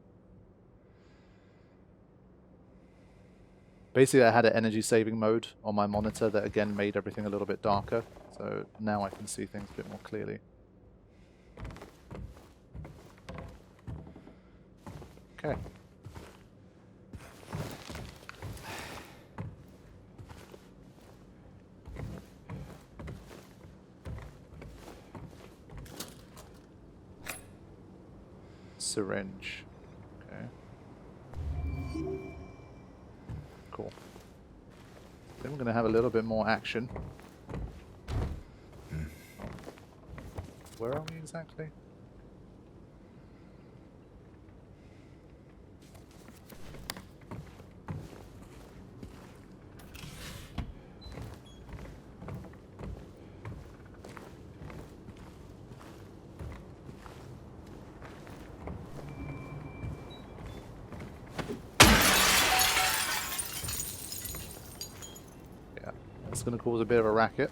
Basically, I had an energy saving mode on my monitor that again made everything a little bit darker. So now I can see things a bit more clearly. Okay. Syringe. Okay. Cool. Then we're going to have a little bit more action. Where are we exactly? That's going to cause a bit of a racket.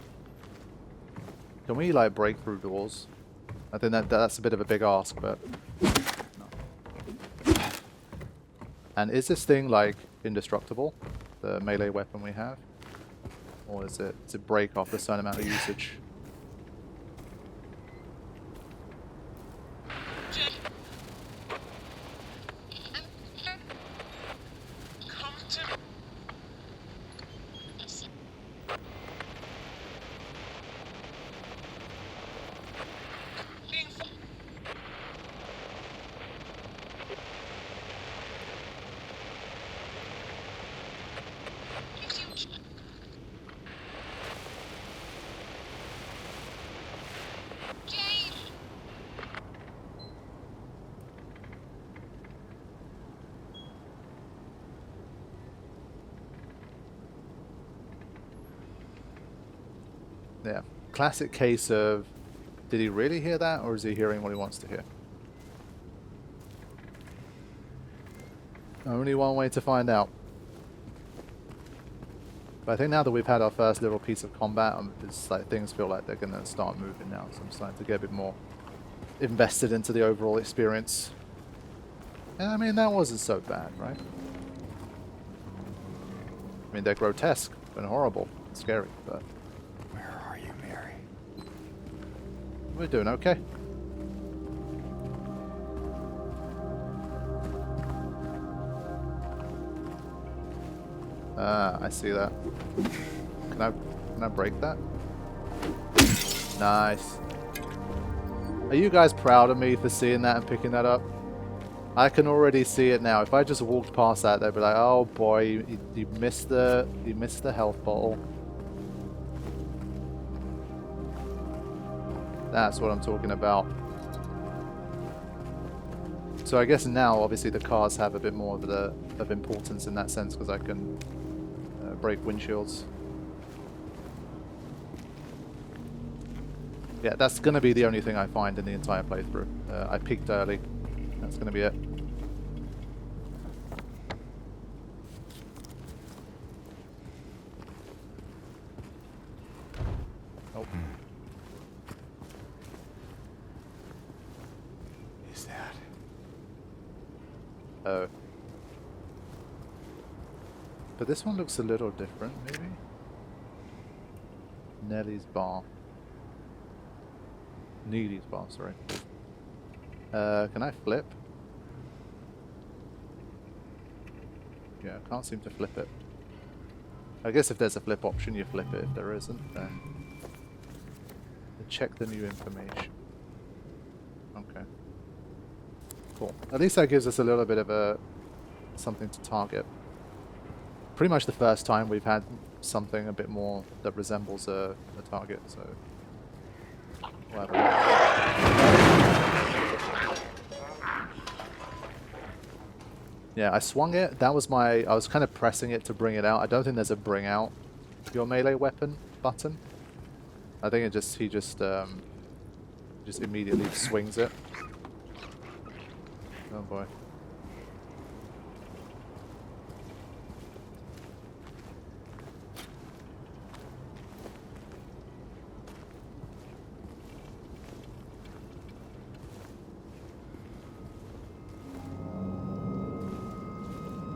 Can we like break through doors? I think that's a bit of a big ask, but no. And is this thing like indestructible? The melee weapon we have? Or does it break after a certain amount of usage? Yeah, classic case of, did he really hear that, or is he hearing what he wants to hear? Only one way to find out. But I think now that we've had our first little piece of combat, it's like things feel like they're going to start moving now, so I'm starting to get a bit more invested into the overall experience. And I mean, that wasn't so bad, right? I mean, they're grotesque and horrible and scary, but... We're doing okay. Ah, I see that. Can I break that? Nice. Are you guys proud of me for seeing that and picking that up? I can already see it now. If I just walked past that, they'd be like, "Oh boy, you missed the health bottle." That's what I'm talking about. So I guess now, obviously, the cars have a bit more of importance in that sense, because I can break windshields. Yeah, that's going to be the only thing I find in the entire playthrough. I peaked early. That's going to be it. Oh. Oh. But this one looks a little different, maybe? Nellie's bar. Neely's bar, sorry. Can I flip? Yeah, I can't seem to flip it. I guess if there's a flip option, you flip it. If there isn't, then... Check the new information. Okay. Cool. At least that gives us a little bit of something to target. Pretty much the first time we've had something a bit more that resembles a target, so... Whatever. Yeah, I swung it. That was I was kind of pressing it to bring it out. I don't think there's a bring out your melee weapon button. I think he just immediately swings it. Oh boy.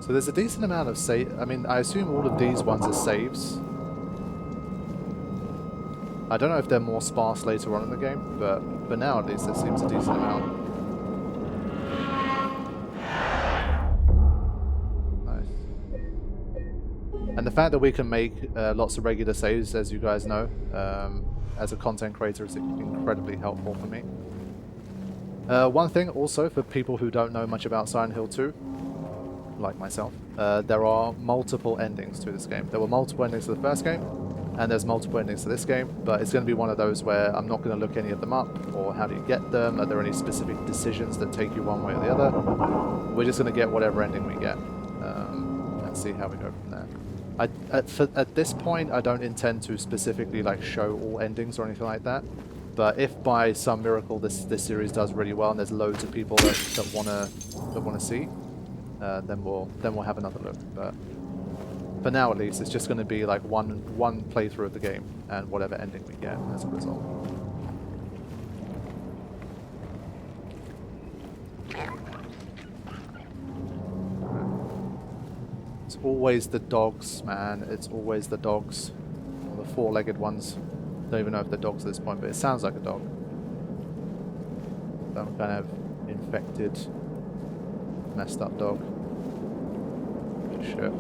So there's a decent amount of save. I mean, I assume all of these ones are saves. I don't know if they're more sparse later on in the game, but for now at least there seems a decent amount. And the fact that we can make lots of regular saves, as you guys know, as a content creator is incredibly helpful for me. One thing also, for people who don't know much about Silent Hill 2, like myself, there are multiple endings to this game. There were multiple endings to the first game, and there's multiple endings to this game, but it's going to be one of those where I'm not going to look any of them up, or how do you get them, are there any specific decisions that take you one way or the other. We're just going to get whatever ending we get, and see how we go from there. At this point, I don't intend to specifically like show all endings or anything like that. But if by some miracle this series does really well and there's loads of people that wanna see, then we'll have another look. But for now at least, it's just going to be like one playthrough of the game and whatever ending we get as a result. It's always the dogs, man. It's always the dogs. Or the four-legged ones. Don't even know if they're dogs at this point, but it sounds like a dog. Some kind of infected, messed up dog. Shit.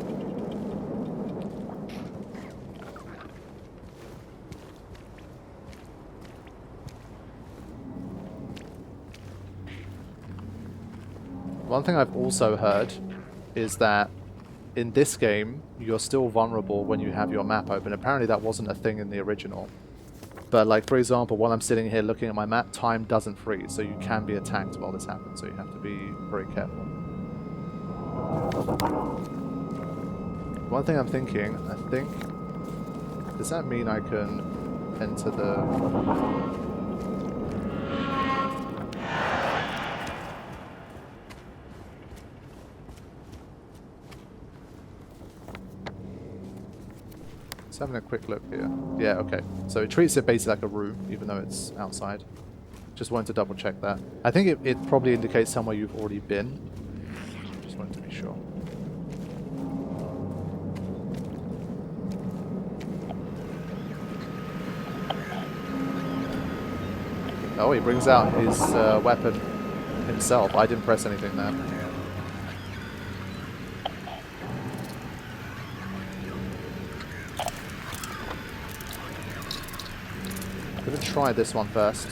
One thing I've also heard is that in this game, you're still vulnerable when you have your map open. Apparently that wasn't a thing in the original. But like, for example, while I'm sitting here looking at my map, time doesn't freeze, so you can be attacked while this happens, so you have to be very careful. One thing I'm thinking, does that mean I can enter the... Just having a quick look here. Yeah, okay. So it treats it basically like a room, even though it's outside. Just wanted to double check that. I think it probably indicates somewhere you've already been. Just wanted to be sure. Oh, he brings out his weapon himself. I didn't press anything there. I'm gonna try this one first.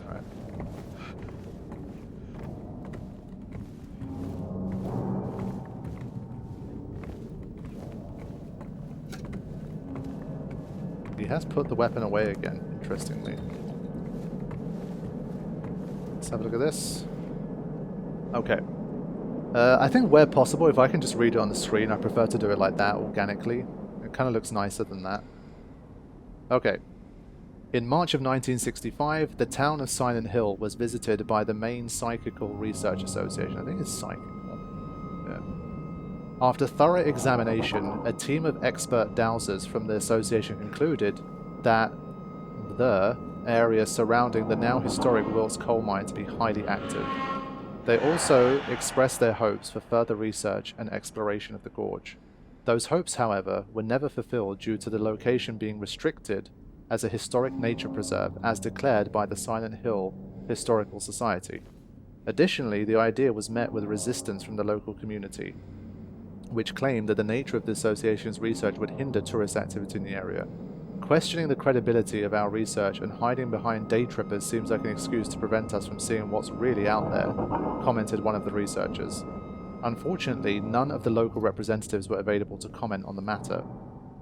Alright. He has put the weapon away again, interestingly. Let's have a look at this. Okay. I think where possible, if I can just read it on the screen, I prefer to do it like that, organically. It kind of looks nicer than that. Okay. In March of 1965, the town of Silent Hill was visited by the Maine Psychical Research Association. I think it's psychical. Yeah. After thorough examination, a team of expert dowsers from the association concluded that the area surrounding the now historic Wilkes coal mine to be highly active. They also expressed their hopes for further research and exploration of the gorge. Those hopes, however, were never fulfilled due to the location being restricted as a historic nature preserve as declared by the Silent Hill Historical Society. Additionally, the idea was met with resistance from the local community, which claimed that the nature of the association's research would hinder tourist activity in the area. Questioning the credibility of our research and hiding behind day trippers seems like an excuse to prevent us from seeing what's really out there, commented one of the researchers. Unfortunately, none of the local representatives were available to comment on the matter.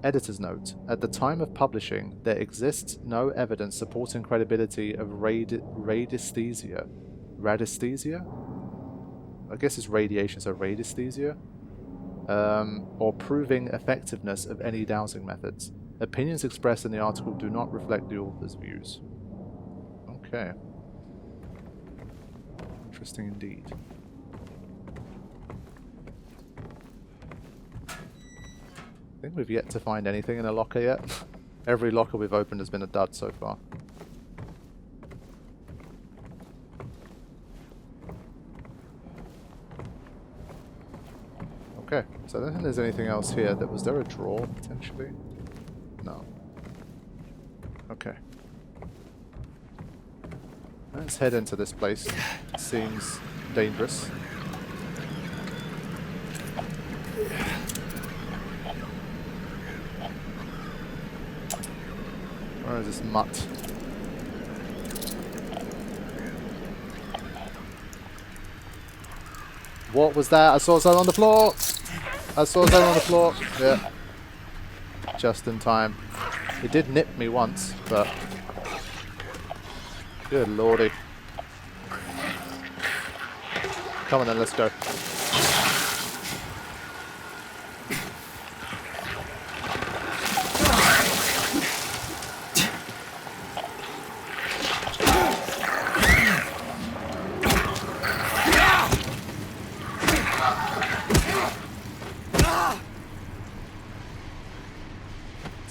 Editor's note: at the time of publishing, there exists no evidence supporting credibility of radiesthesia. Radiesthesia? I guess it's radiation, so radiesthesia? Or proving effectiveness of any dowsing methods. Opinions expressed in the article do not reflect the author's views. Okay. Interesting indeed. I think we've yet to find anything in a locker yet. Every locker we've opened has been a dud so far. Okay, so I don't think there's anything else here. Was there a drawer, potentially? No. Okay. Let's head into this place. It seems dangerous. Where is this mutt? What was that? I saw something on the floor! I saw something on the floor. Yeah. Just in time. It did nip me once, but... good lordy. Come on then, let's go.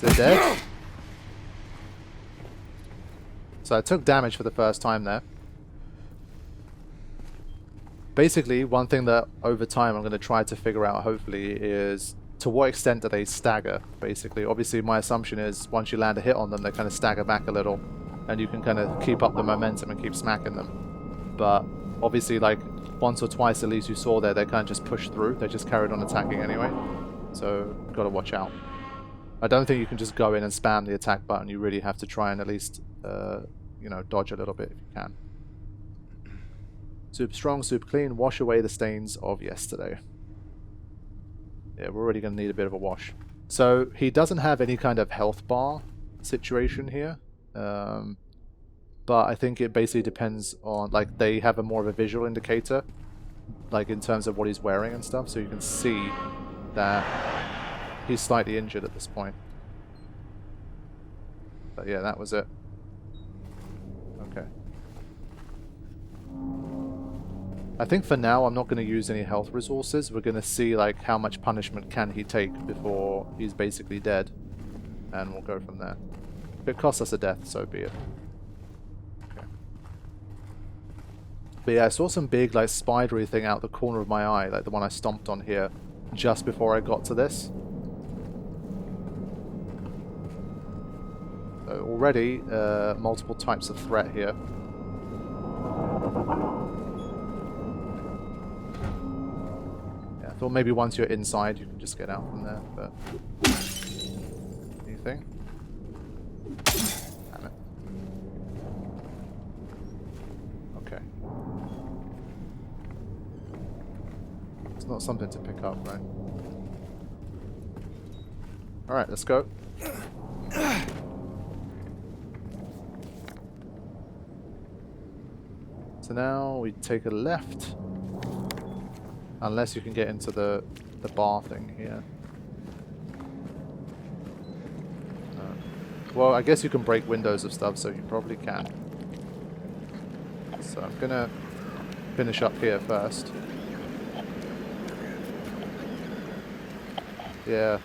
They're dead. So I took damage for the first time there. Basically, one thing that over time I'm going to try to figure out, hopefully, is to what extent do they stagger, basically. Obviously, my assumption is once you land a hit on them, they kind of stagger back a little, and you can kind of keep up the momentum and keep smacking them. But obviously, like, once or twice at least you saw there, they kind of just pushed through. They just carried on attacking anyway. So, got to watch out. I don't think you can just go in and spam the attack button. You really have to try and at least, you know, dodge a little bit if you can. Super strong, super clean. Wash away the stains of yesterday. Yeah, we're already going to need a bit of a wash. So, he doesn't have any kind of health bar situation here. But I think it basically depends on, like, they have a more of a visual indicator, like in terms of what he's wearing and stuff, so you can see that he's slightly injured at this point. But yeah, that was it. Okay. I think for now I'm not going to use any health resources. We're going to see like how much punishment can he take before he's basically dead, and we'll go from there. If it costs us a death, so be it. Okay. But yeah, I saw some big like spidery thing out the corner of my eye, like the one I stomped on here, just before I got to this. So already multiple types of threat here. Thought maybe once you're inside you can just get out from there, but anything? Damn it. Okay. It's not something to pick up, right? Alright, let's go. So now we take a left. Unless you can get into the bar thing here. Well, I guess you can break windows of stuff, so you probably can. So I'm gonna finish up here first. Yeah.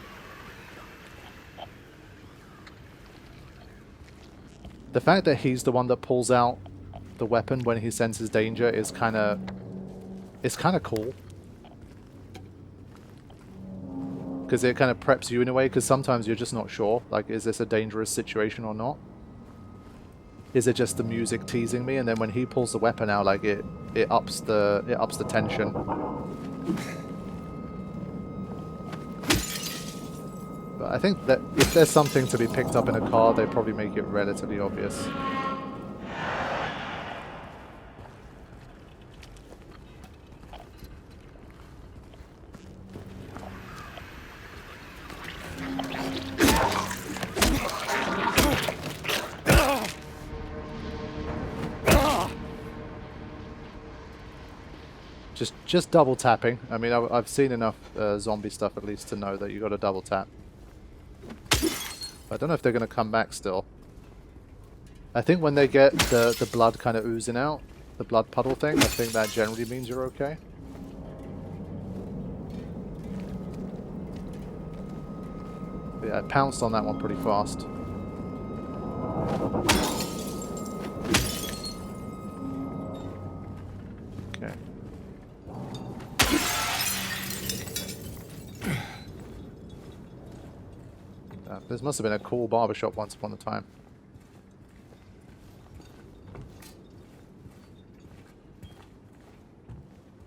The fact that he's the one that pulls out the weapon when he senses danger is kind of... it's kind of cool. Because it kind of preps you in a way, because sometimes you're just not sure, like, is this a dangerous situation or not? Is it just the music teasing me? And then when he pulls the weapon out, like, it ups the tension. But I think that if there's something to be picked up in a car, they probably make it relatively obvious. Just double tapping. I mean, I've seen enough zombie stuff at least to know that you got to double tap. I don't know if they're going to come back still. I think when they get the blood kind of oozing out, the blood puddle thing, I think that generally means you're okay. But yeah, I pounced on that one pretty fast. Okay. This must have been a cool barbershop once upon a time.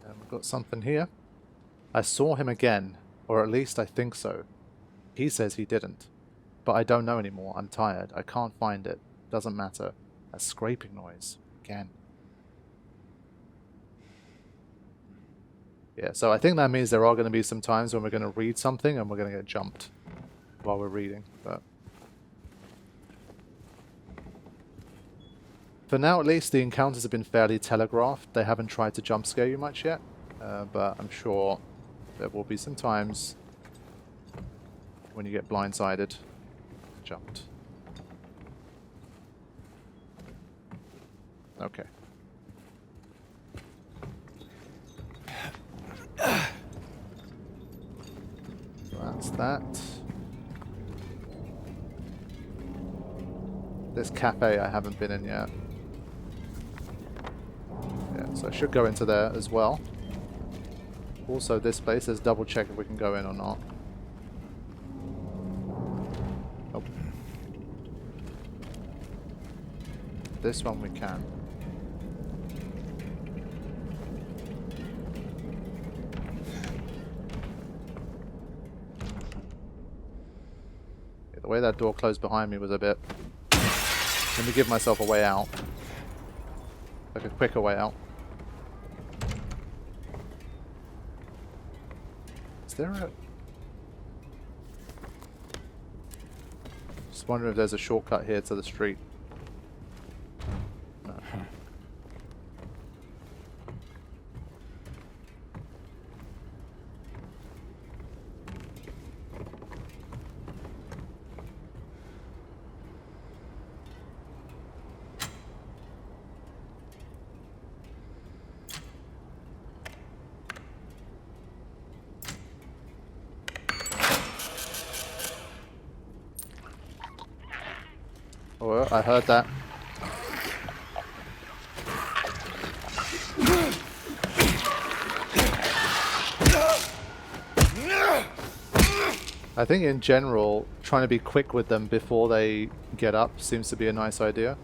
And we've got something here. I saw him again, or at least I think so. He says he didn't. But I don't know anymore. I'm tired. I can't find it. Doesn't matter. A scraping noise. Again. Yeah, so I think that means there are going to be some times when we're going to read something and we're going to get jumped while we're reading, but for now at least the encounters have been fairly telegraphed. They haven't tried to jump scare you much yet, but I'm sure there will be some times when you get blindsided, jumped. Okay. So that's that. This cafe I haven't been in yet. Yeah, so I should go into there as well. Also this place, let's double check if we can go in or not. Nope. This one we can. Yeah, the way that door closed behind me was a bit... Let me give myself a way out. Like a quicker way out. Is there a... Just wondering if there's a shortcut here to the street. No. Oh, I heard that. I think in general, trying to be quick with them before they get up seems to be a nice idea.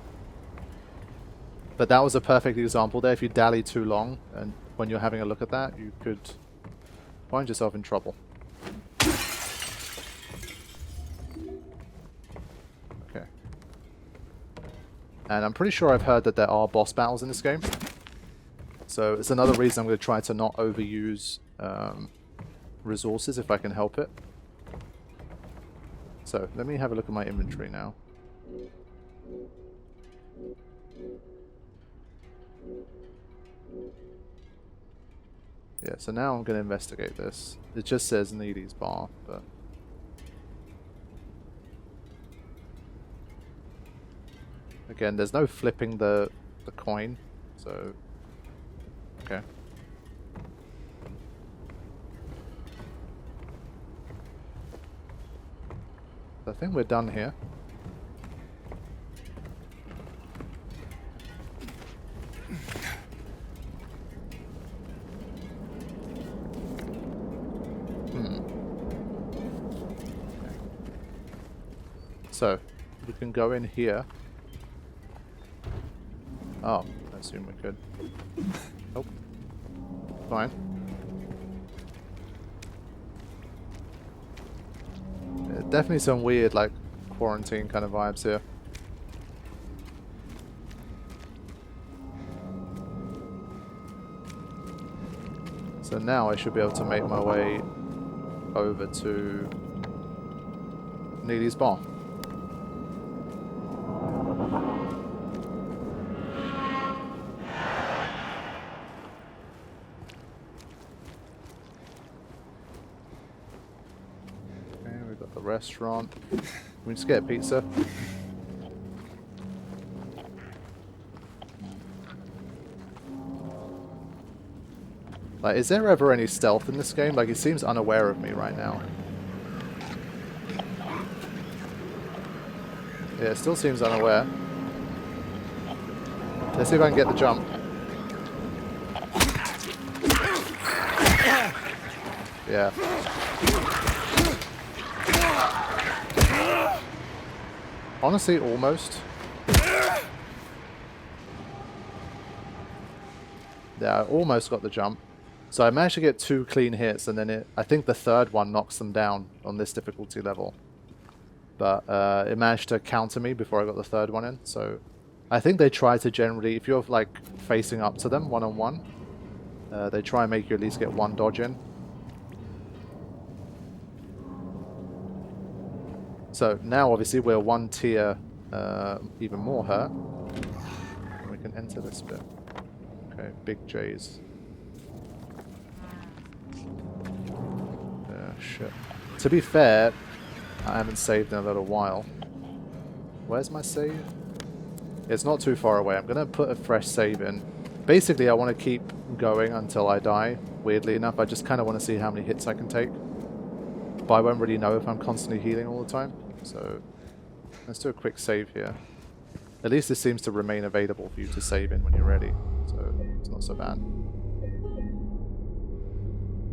But that was a perfect example there. If you dally too long, and when you're having a look at that, you could find yourself in trouble. Okay. And I'm pretty sure I've heard that there are boss battles in this game. So it's another reason I'm going to try to not overuse resources if I can help it. So let me have a look at my inventory now. Yeah, so now I'm going to investigate this. It just says Neely's bar, but... Again, there's no flipping the coin, so... Okay. I think we're done here. Okay. So, we can go in here. Oh, I assume we could. Nope. Fine. Yeah, definitely some weird, like, quarantine kind of vibes here. So now I should be able to make my way over to Neely's bar. Restaurant. Can we just get a pizza? Like, is there ever any stealth in this game? Like, he seems unaware of me right now. Yeah, it still seems unaware. Let's see if I can get the jump. Yeah. Honestly, almost. Yeah, I almost got the jump. So I managed to get 2 clean hits, and then I think the third one knocks them down on this difficulty level. But it managed to counter me before I got the third one in. So I think they try to generally, if you're like facing up to them one-on-one, they try and make you at least get 1 dodge in. So now obviously we're 1 tier even more hurt. We can enter this bit. Okay, big J's. Shit. To be fair, I haven't saved in a little while. Where's my save? It's not too far away. I'm going to put a fresh save in. Basically, I want to keep going until I die. Weirdly enough, I just kind of want to see how many hits I can take. But I won't really know if I'm constantly healing all the time. So let's do a quick save here. At least this seems to remain available for you to save in when you're ready, so it's not so bad.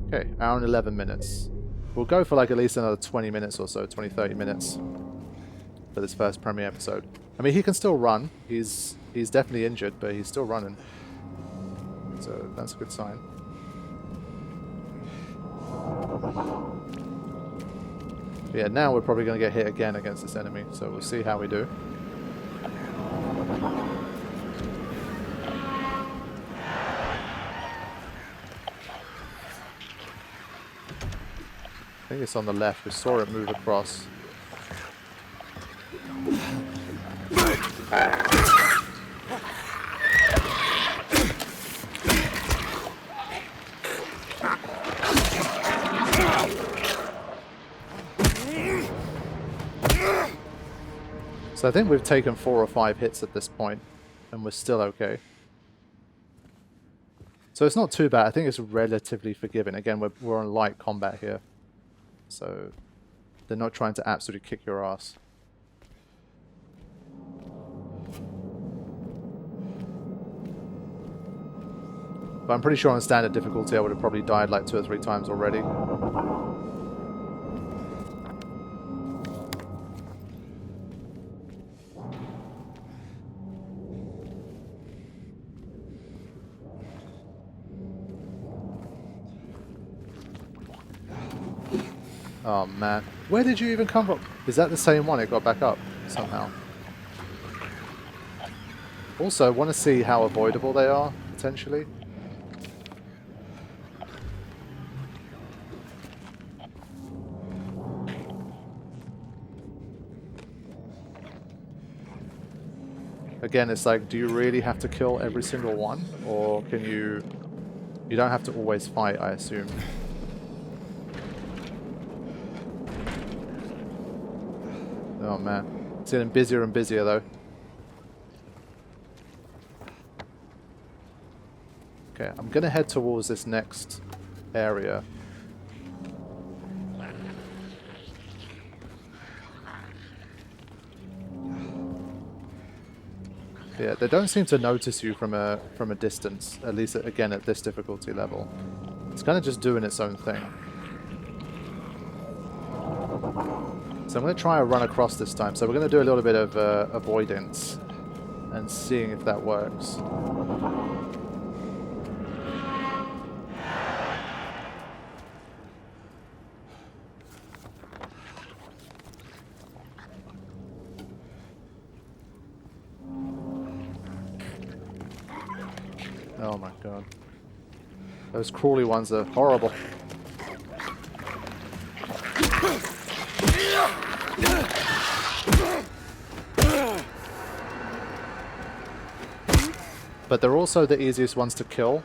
Okay, hour and 11 minutes. We'll go for like at least another 20 minutes or so, 20, 30 minutes for this first premiere episode. I mean, he can still run. He's definitely injured, but he's still running. So that's a good sign. But yeah, now we're probably going to get hit again against this enemy, so we'll see how we do. I think it's on the left. We saw it move across. So I think we've taken 4 or 5 hits at this point, and we're still okay. So it's not too bad. I think it's relatively forgiving. Again, we're on light combat here. So they're not trying to absolutely kick your ass. But I'm pretty sure on standard difficulty I would have probably died like 2 or 3 times already. Oh man, where did you even come from? Is that the same one? It got back up somehow. Also, I want to see how avoidable they are, potentially. Again, it's like, do you really have to kill every single one? Or can you... You don't have to always fight, I assume. Oh man, it's getting busier and busier though. Okay, I'm gonna head towards this next area. Yeah, they don't seem to notice you from a distance, at least again at this difficulty level. It's kind of just doing its own thing. So I'm going to try and run across this time. So we're going to do a little bit of avoidance and seeing if that works. Oh my god. Those crawly ones are horrible. But they're also the easiest ones to kill.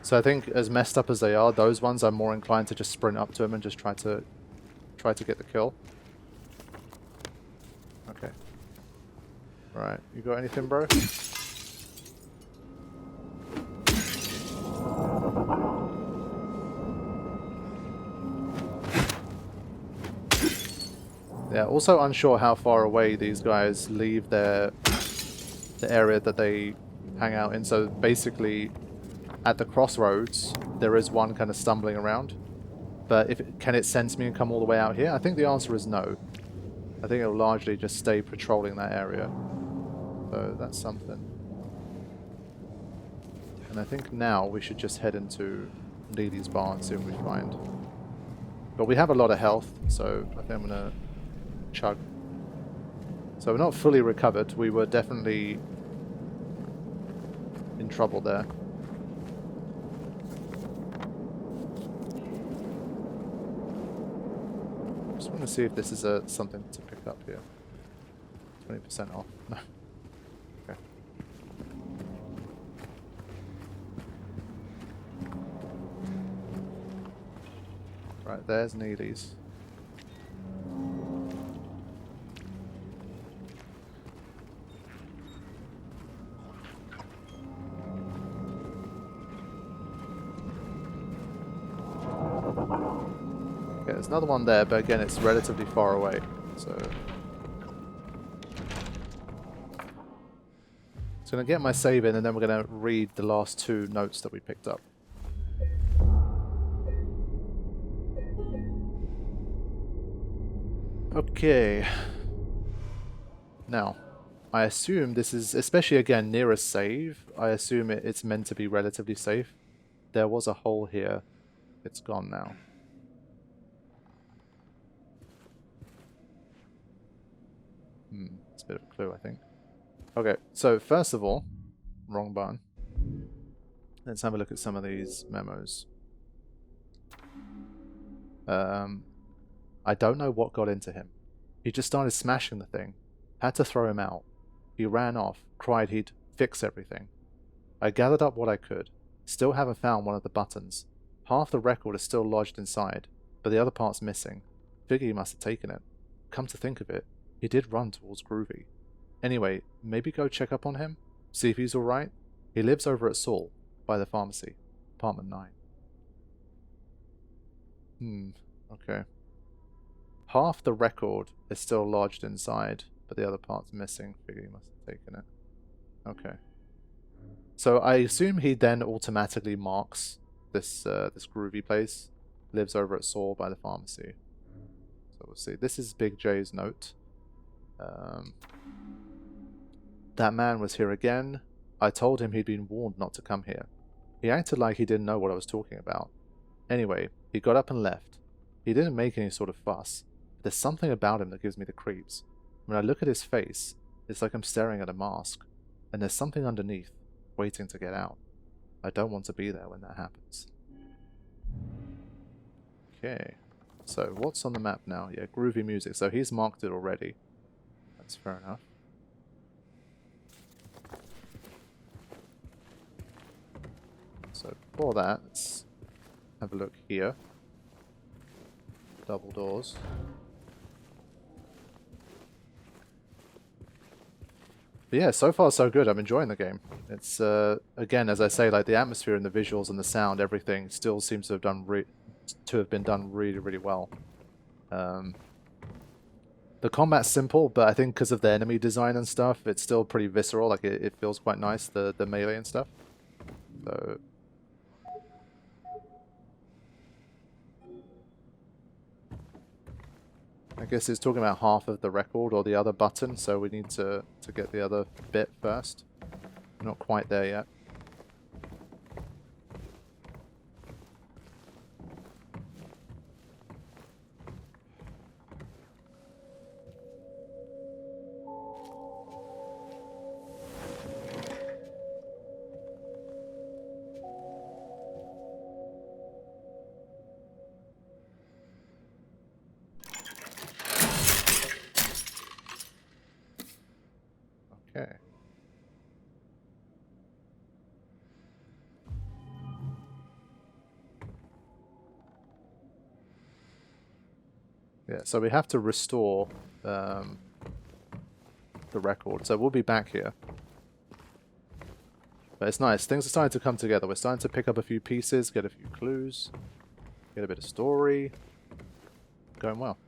So I think as messed up as they are, those ones I'm more inclined to just sprint up to them and just try to get the kill. Okay. Right, you got anything, bro? Yeah, also unsure how far away these guys leave the area that they hang out in. So basically, at the crossroads, there is one kind of stumbling around. But can it sense me and come all the way out here? I think the answer is no. I think it'll largely just stay patrolling that area. So that's something. And I think now we should just head into Neely's bar and see what we find. But we have a lot of health, so I think I'm going to chug. So we're not fully recovered. We were definitely in trouble there. Just want to see if this is something to pick up here. 20% off. No. Okay. Right, there's Neely's. There's another one there, but again, it's relatively far away, so... So I'm going to get my save in and then we're going to read the last 2 notes that we picked up. Okay. Now, I assume this is, especially again near a save, I assume it's meant to be relatively safe. There was a hole here. It's gone now. It's a bit of a clue, I think. Okay, so first of all, wrong button. Let's have a look at some of these memos. I don't know what got into him. He just started smashing the thing. Had to throw him out. He ran off, cried he'd fix everything. I gathered up what I could. Still haven't found one of the buttons. Half the record is still lodged inside, but the other part's missing. Figure he must have taken it. Come to think of it, he did run towards Groovy. Anyway, maybe go check up on him? See if he's alright? He lives over at Saul, by the pharmacy. Apartment 9. Okay. Half the record is still lodged inside, but the other part's missing. Figure he must have taken it. Okay. So I assume he then automatically marks this this Groovy place. Lives over at Saul by the pharmacy. So we'll see. This is Big J's note. That man was here again. I told him he'd been warned not to come here. He acted like he didn't know what I was talking about. Anyway, he got up and left. He didn't make any sort of fuss. But there's something about him that gives me the creeps. When I look at his face, it's like I'm staring at a mask. And there's something underneath, waiting to get out. I don't want to be there when that happens. Okay. So, what's on the map now? Yeah, Groovy Music. So he's marked it already. That's fair enough. So, before that, let's have a look here. Double doors. But yeah, so far so good. I'm enjoying the game. It's, again, as I say, like the atmosphere and the visuals and the sound, everything still seems to have been done really, really well. The combat's simple, but I think because of the enemy design and stuff, it's still pretty visceral. Like it feels quite nice, the melee and stuff. So I guess it's talking about half of the record or the other button, so we need to get the other bit first. We're not quite there yet. Okay. Yeah, so we have to restore the record. So we'll be back here. But it's nice. Things are starting to come together. We're starting to pick up a few pieces, get a few clues, get a bit of story. Going well.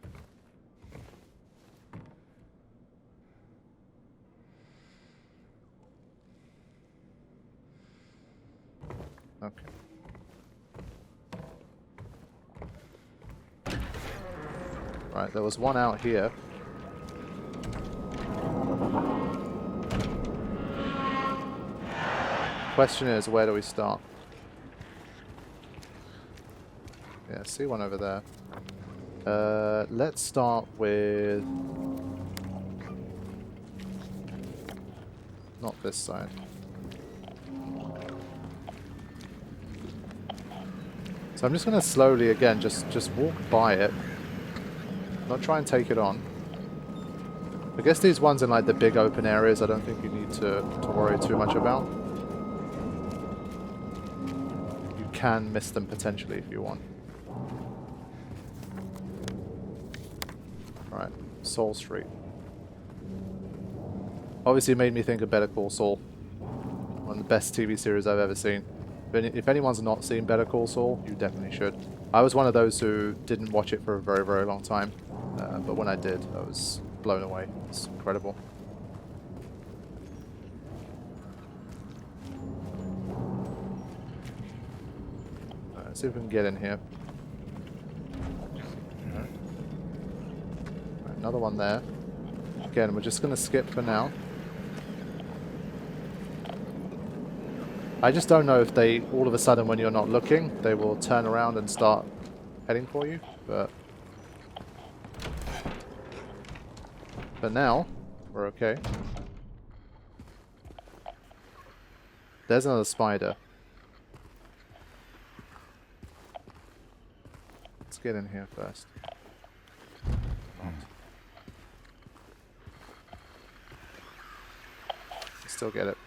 Okay. Right, there was one out here. Question is, where do we start? Yeah, see one over there. Let's start with... not this side. So I'm just going to slowly, again, just walk by it. Not try and take it on. I guess these ones in like the big open areas, I don't think you need to worry too much about. You can miss them potentially if you want. Right, Saul Street. Obviously it made me think of Better Call Saul. One of the best TV series I've ever seen. If anyone's not seen Better Call Saul, you definitely should. I was one of those who didn't watch it for a very, very long time. But when I did, I was blown away. It's incredible. Let's see if we can get in here. Alright. Right, another one there. Again, we're just going to skip for now. I just don't know if they, all of a sudden when you're not looking, they will turn around and start heading for you, but for now, we're okay. There's another spider. Let's get in here first. Still get it.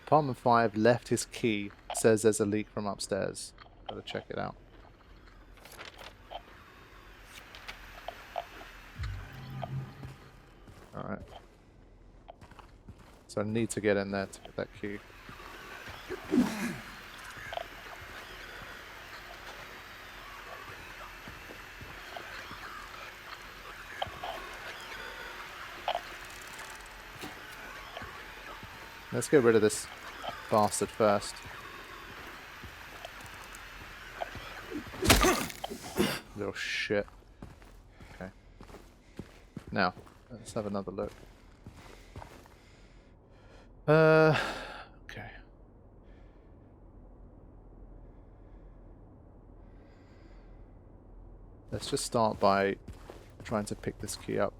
Apartment 5 left his key. Says there's a leak from upstairs. Gotta check it out. Alright. So I need to get in there to get that key. Let's get rid of this bastard first. Little shit. Okay. Now, let's have another look. Okay. Let's just start by trying to pick this key up.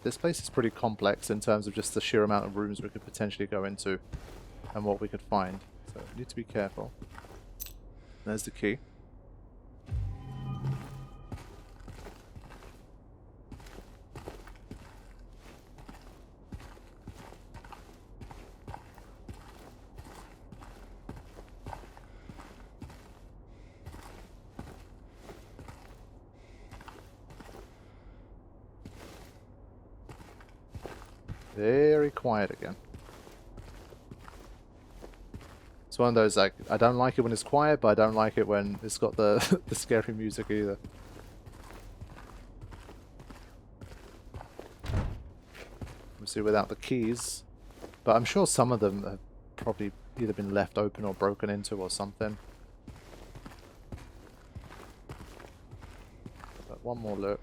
This place is pretty complex in terms of just the sheer amount of rooms we could potentially go into and what we could find. So we need to be careful. There's the key. Very quiet again. It's one of those, like, I don't like it when it's quiet, but I don't like it when it's got the, the scary music either. Obviously without the keys. But I'm sure some of them have probably either been left open or broken into or something. But one more look.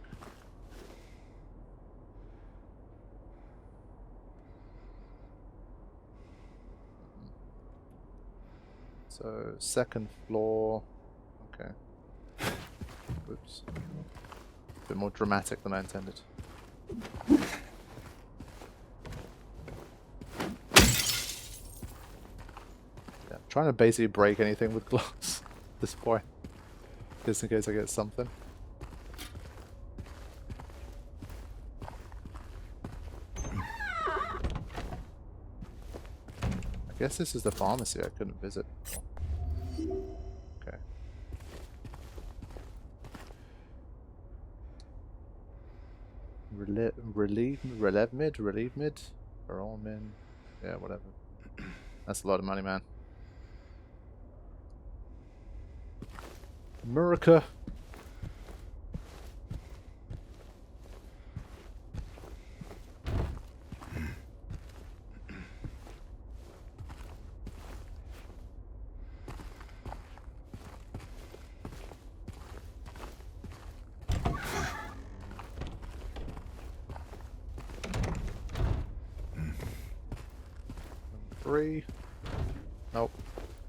So, second floor. Okay. Oops. A bit more dramatic than I intended. Yeah, I'm trying to basically break anything with glass at this point. Just in case I get something. I guess this is the pharmacy I couldn't visit. Okay. Relieve mid? For all men. Yeah, whatever. That's a lot of money, man. America. Three. Nope.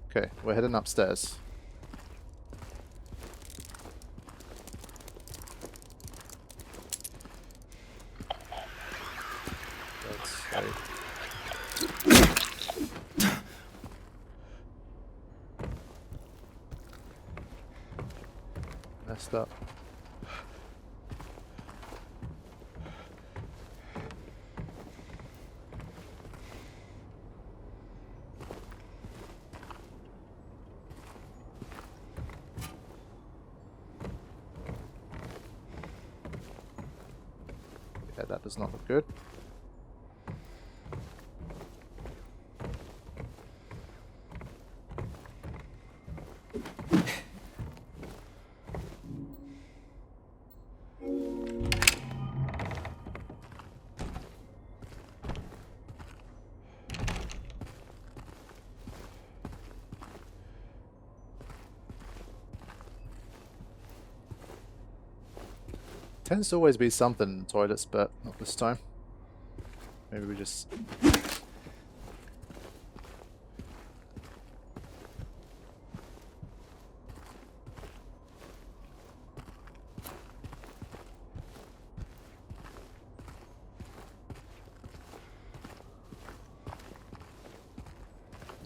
Okay, we're heading upstairs. Let's see. Messed up. Yeah, that does not look good. Tends to always be something in the toilets, but not this time. Maybe we just...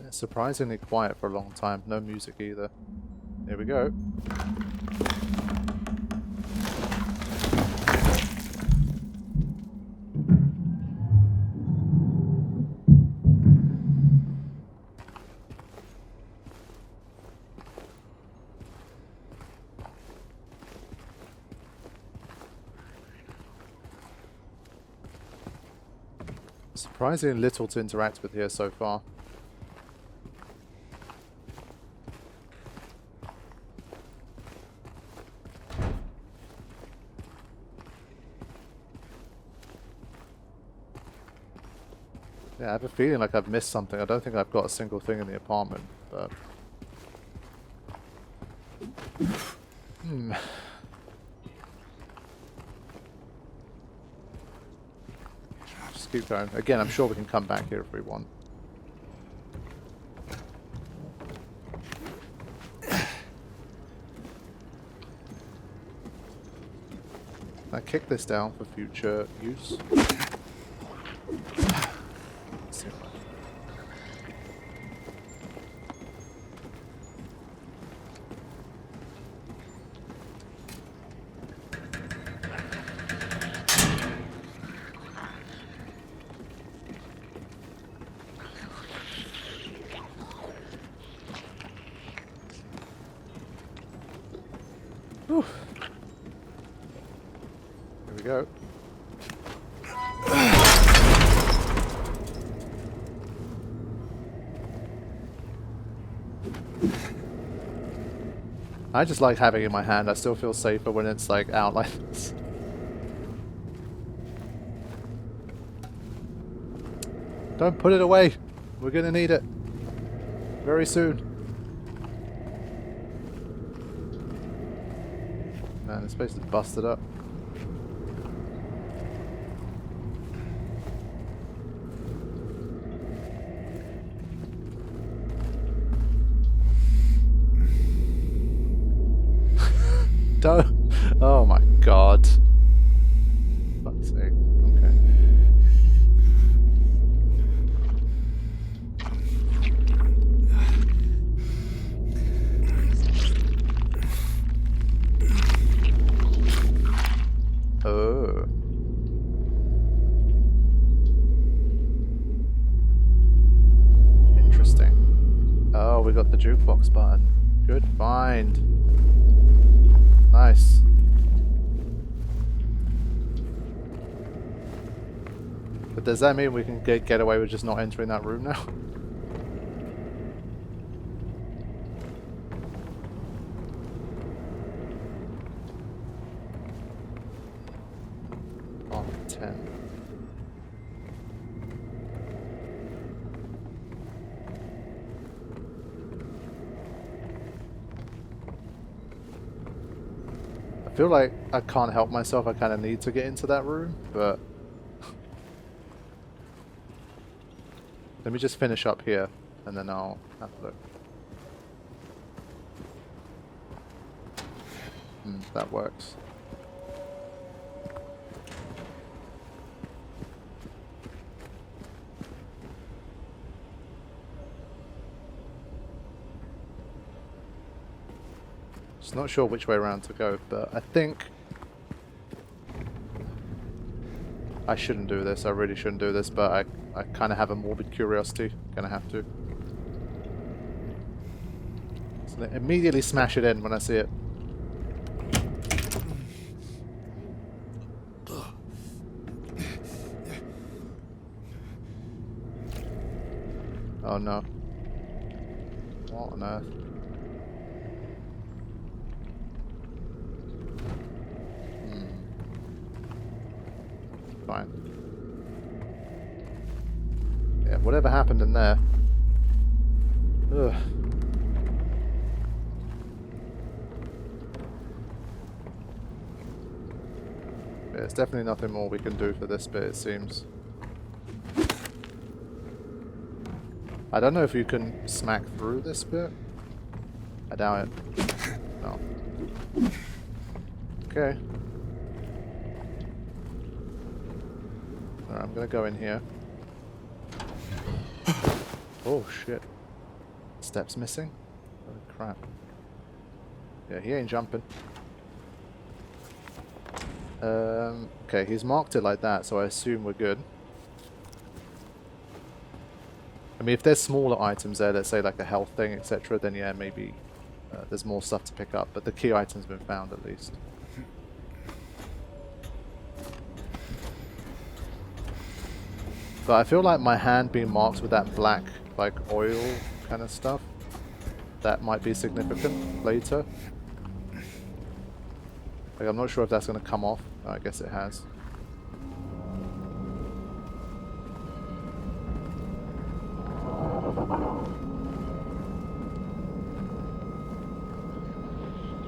Yeah, surprisingly quiet for a long time. No music either. Here we go. Surprisingly little to interact with here so far. Yeah, I have a feeling like I've missed something. I don't think I've got a single thing in the apartment, but... Just keep going. Again, I'm sure we can come back here if we want. Can I kick this down for future use? Let's see if I- Whew. Here we go. I just like having it in my hand. I still feel safer when it's like out like this. Don't put it away. We're gonna need it very soon. Man, this place is busted up. Don't. Oh my god. Fuck's sake. Okay. Oh. Interesting. Oh, we got the jukebox button. Good find. Nice. But does that mean we can get away with just not entering that room now? On 10. I feel like I can't help myself. I kind of need to get into that room, but let me just finish up here and then I'll have a look. That works. Just not sure which way around to go, but I think I shouldn't do this. I really shouldn't do this, but I kind of have a morbid curiosity. Gonna have to. So immediately smash it in when I see it. Oh no. What on earth? Fine. Yeah, whatever happened in there. Ugh. There's definitely nothing more we can do for this bit, it seems. I don't know if you can smack through this bit. I doubt it. No. Okay. Alright, I'm gonna go in here. Oh shit. Steps missing? Holy crap. Yeah, he ain't jumping. Okay, he's marked it like that, so I assume we're good. I mean, if there's smaller items there, let's say like a health thing, etc., then yeah, maybe there's more stuff to pick up, but the key item's been found at least. But I feel like my hand being marked with that black, like, oil kind of stuff, that might be significant later. Like, I'm not sure if that's going to come off. Oh, I guess it has.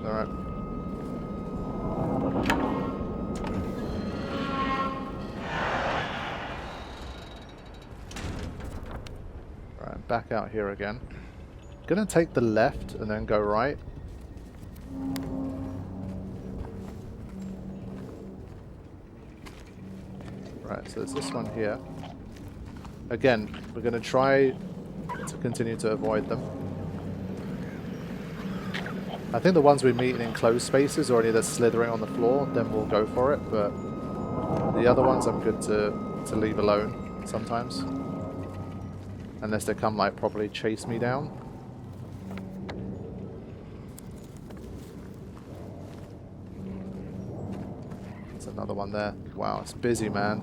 Alright. Alright, back out here again. Gonna take the left and then go right. Right, so there's this one here. Again, we're gonna try to continue to avoid them. I think the ones we meet in enclosed spaces or any that's slithering on the floor, then we'll go for it, but the other ones I'm good to leave alone sometimes. Unless they come like properly chase me down. There's another one there. Wow, it's busy, man.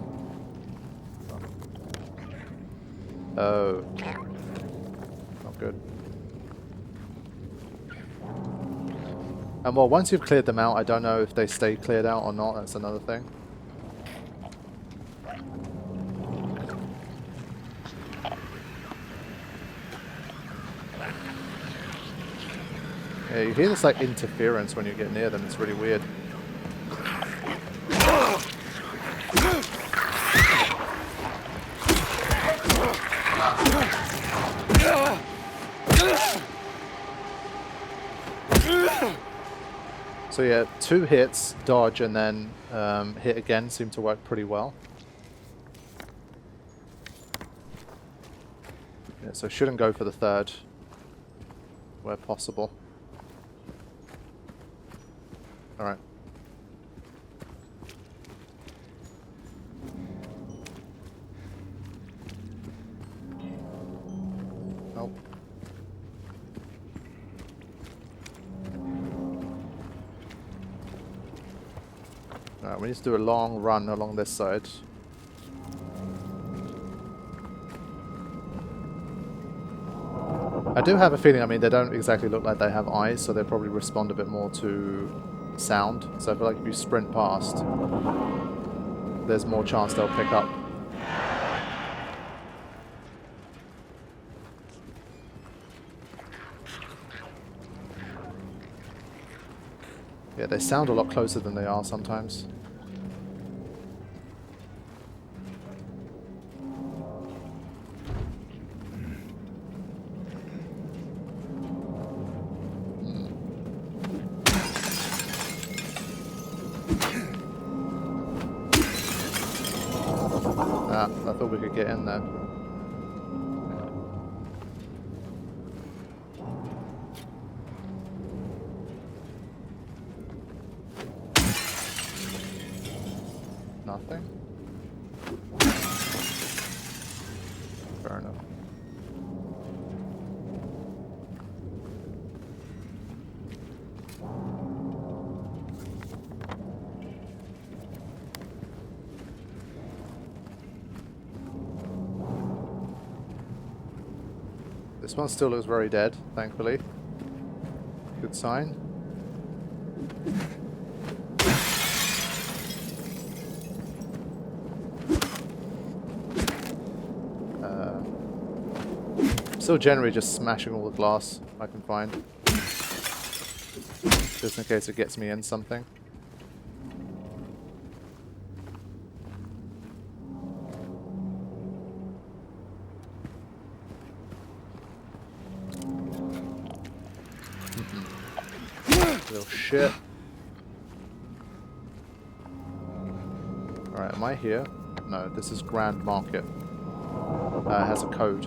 Oh. Not good. And well, once you've cleared them out, I don't know if they stay cleared out or not. That's another thing. Yeah, you hear this like interference when you get near them. It's really weird. So yeah, 2 hits, dodge, and then hit again seem to work pretty well. Yeah, so shouldn't go for the 3rd where possible. Alright. Oh. Alright, we need to do a long run along this side. I do have a feeling, I mean, they don't exactly look like they have eyes, so they probably respond a bit more to sound. So I feel like if you sprint past, there's more chance they'll pick up. Yeah, they sound a lot closer than they are sometimes. I thought we could get in there. Nothing? Fair enough. This one still looks very dead, thankfully. Good sign. Still generally just smashing all the glass I can find. Just in case it gets me in something. Little shit. Alright, am I here? No, this is Grand Market. It has a code.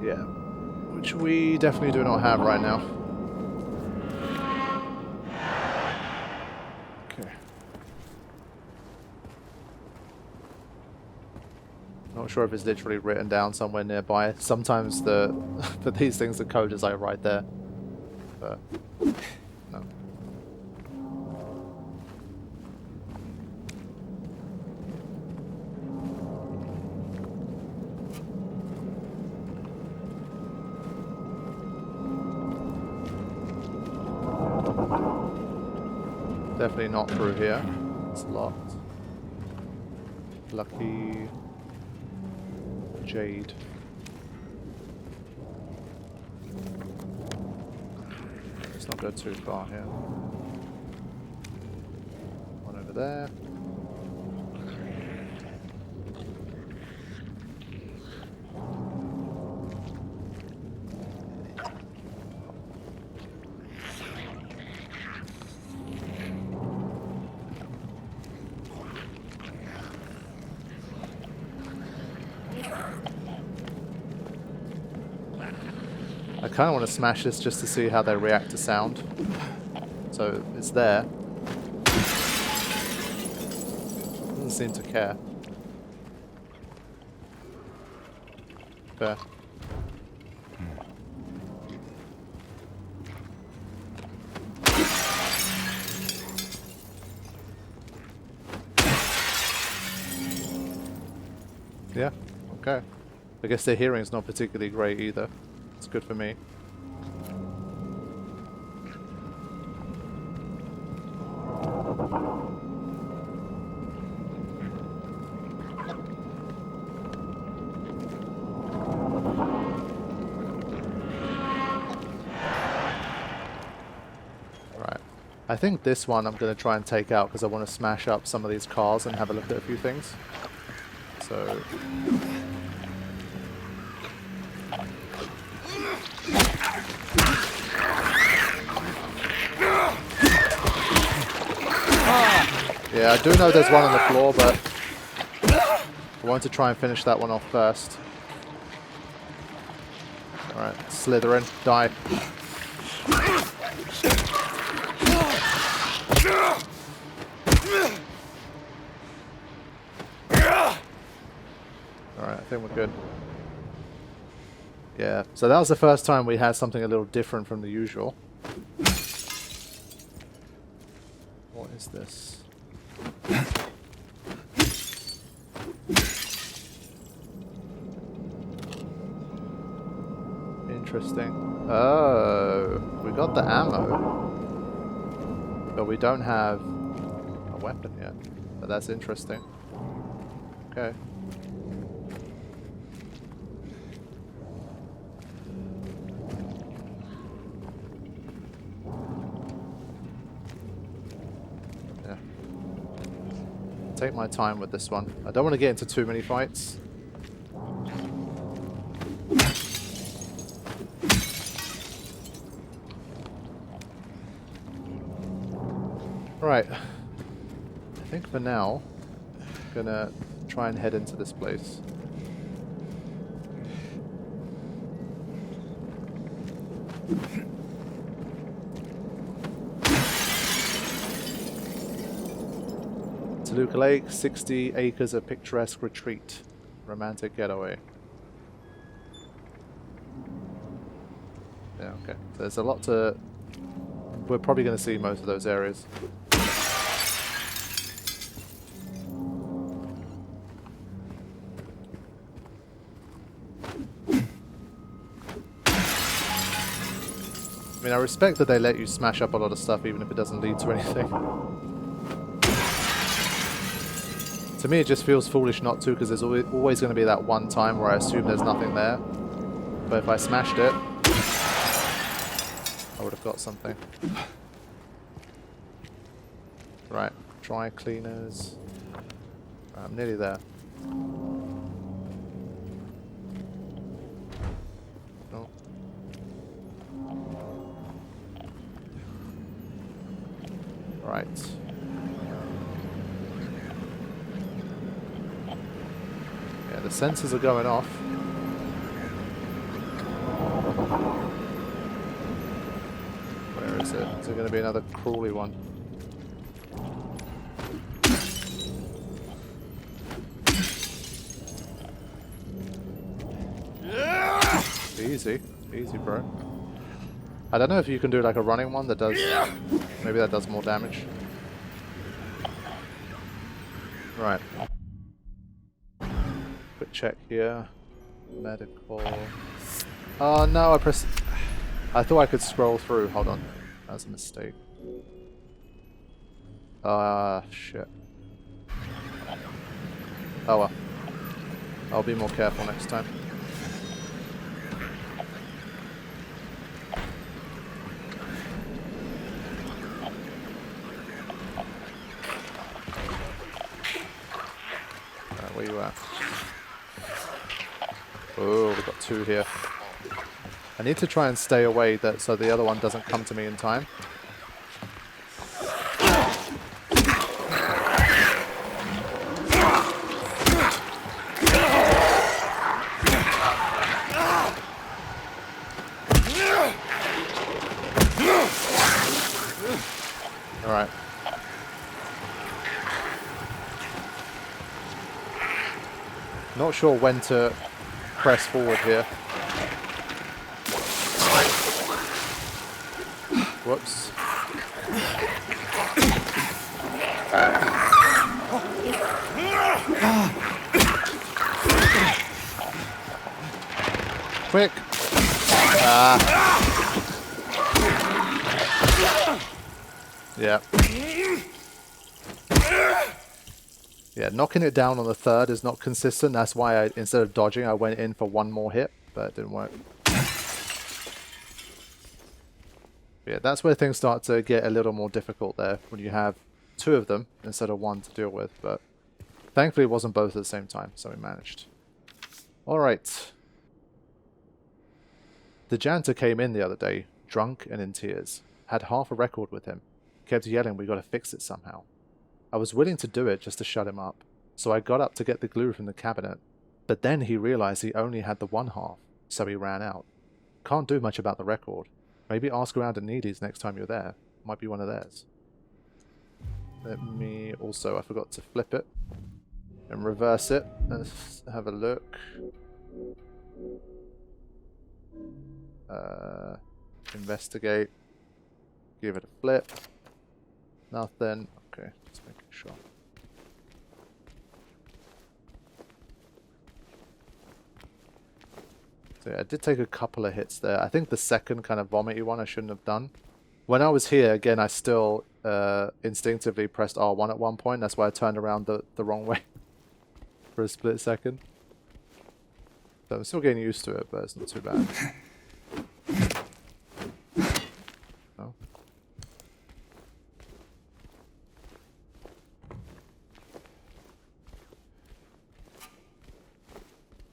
Yeah. Which we definitely do not have right now. Okay. Not sure if it's literally written down somewhere nearby. Sometimes for these things the code is like right there. But no. Definitely not through here. It's locked. Lucky jade. Let's not go too far here. One over there. I kind of want to smash this just to see how they react to sound. So it's there. Doesn't seem to care. Fair. Yeah, okay. I guess their hearing's not particularly great either. It's good for me. Right. I think this one I'm going to try and take out because I want to smash up some of these cars and have a look at a few things. So... yeah, I do know there's one on the floor, but I want to try and finish that one off first. Alright, Slytherin, die. Alright, I think we're good. Yeah, so that was the first time we had something a little different from the usual. What is this? Interesting. Oh, we got the ammo, but we don't have a weapon yet. But that's interesting. Okay. Yeah. Take my time with this one. I don't want to get into too many fights. Right, I think for now, I'm gonna try and head into this place. Toluca Lake, 60 acres of picturesque retreat, romantic getaway. Yeah, okay, so there's a lot to... We're probably going to see most of those areas. I mean, I respect that they let you smash up a lot of stuff even if it doesn't lead to anything. To me, it just feels foolish not to, because there's always going to be that one time where I assume there's nothing there. But if I smashed it, I would have got something. Right, dry cleaners. Right, I'm nearly there. No. The sensors are going off. Where is it? Is it going to be another crawly one? Easy. Easy, bro. I don't know if you can do like a running one that does... Maybe that does more damage. Right. Quick check here. Medical... Oh no, I pressed... I thought I could scroll through. Hold on. That was a mistake. Shit. Oh well. I'll be more careful next time. Where you at? Oh, we've got two here. I need to try and stay away so the other one doesn't come to me in time. Alright. Not sure when to press forward here. Whoops. Quick! Yeah. Yeah, knocking it down on the third is not consistent. That's why instead of dodging, I went in for one more hit, but it didn't work. Yeah, that's where things start to get a little more difficult there, when you have two of them instead of one to deal with, but thankfully it wasn't both at the same time, so we managed. Alright. The janitor came in the other day, drunk and in tears. Had half a record with him. Kept yelling we gotta fix it somehow. I was willing to do it just to shut him up, so I got up to get the glue from the cabinet, but then he realized he only had the one half, so he ran out. Can't do much about the record. Maybe ask around at Needy's next time you're there. Might be one of theirs. Let me also, I forgot to flip it and reverse it. Let's have a look. Investigate. Give it a flip. Nothing. Okay, just making sure. So yeah, I did take a couple of hits there. I think the second kind of vomity one I shouldn't have done. When I was here, again, I still instinctively pressed R1 at one point. That's why I turned around the wrong way for a split second. So I'm still getting used to it, but it's not too bad. Oh.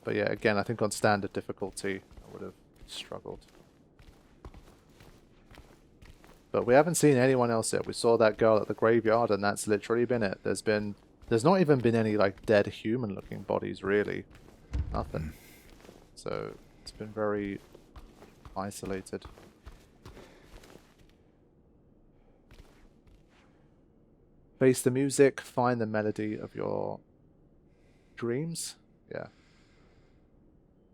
But yeah, again, I think on standard difficulty, I would have struggled. But we haven't seen anyone else yet. We saw that girl at the graveyard, and that's literally been it. There's not even been any like dead human-looking bodies, really. Nothing. So it's been very isolated. Face the music, find the melody of your dreams. Yeah.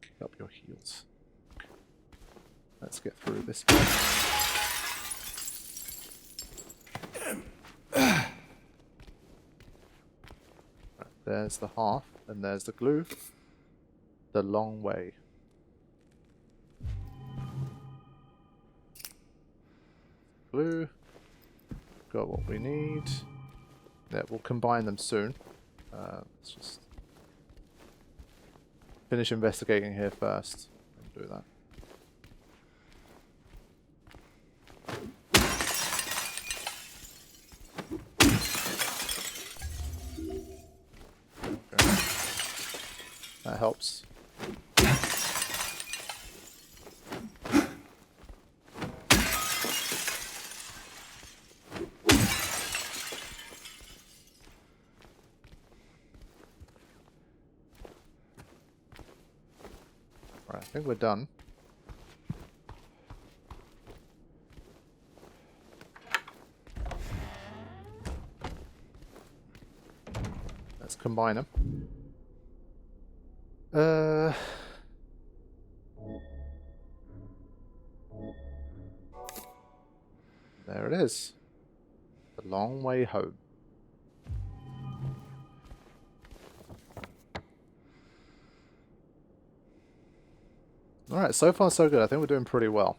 Kick up your heels. Okay. Let's get through this bit. Right, there's the half, and there's the glue. The long way. Glue. Got what we need. Yeah, we'll combine them soon. Let's just finish investigating here first. Do that. Okay. That helps. Right, I think we're done. Let's combine them. There it is. The long way home. Alright, so far so good. I think we're doing pretty well.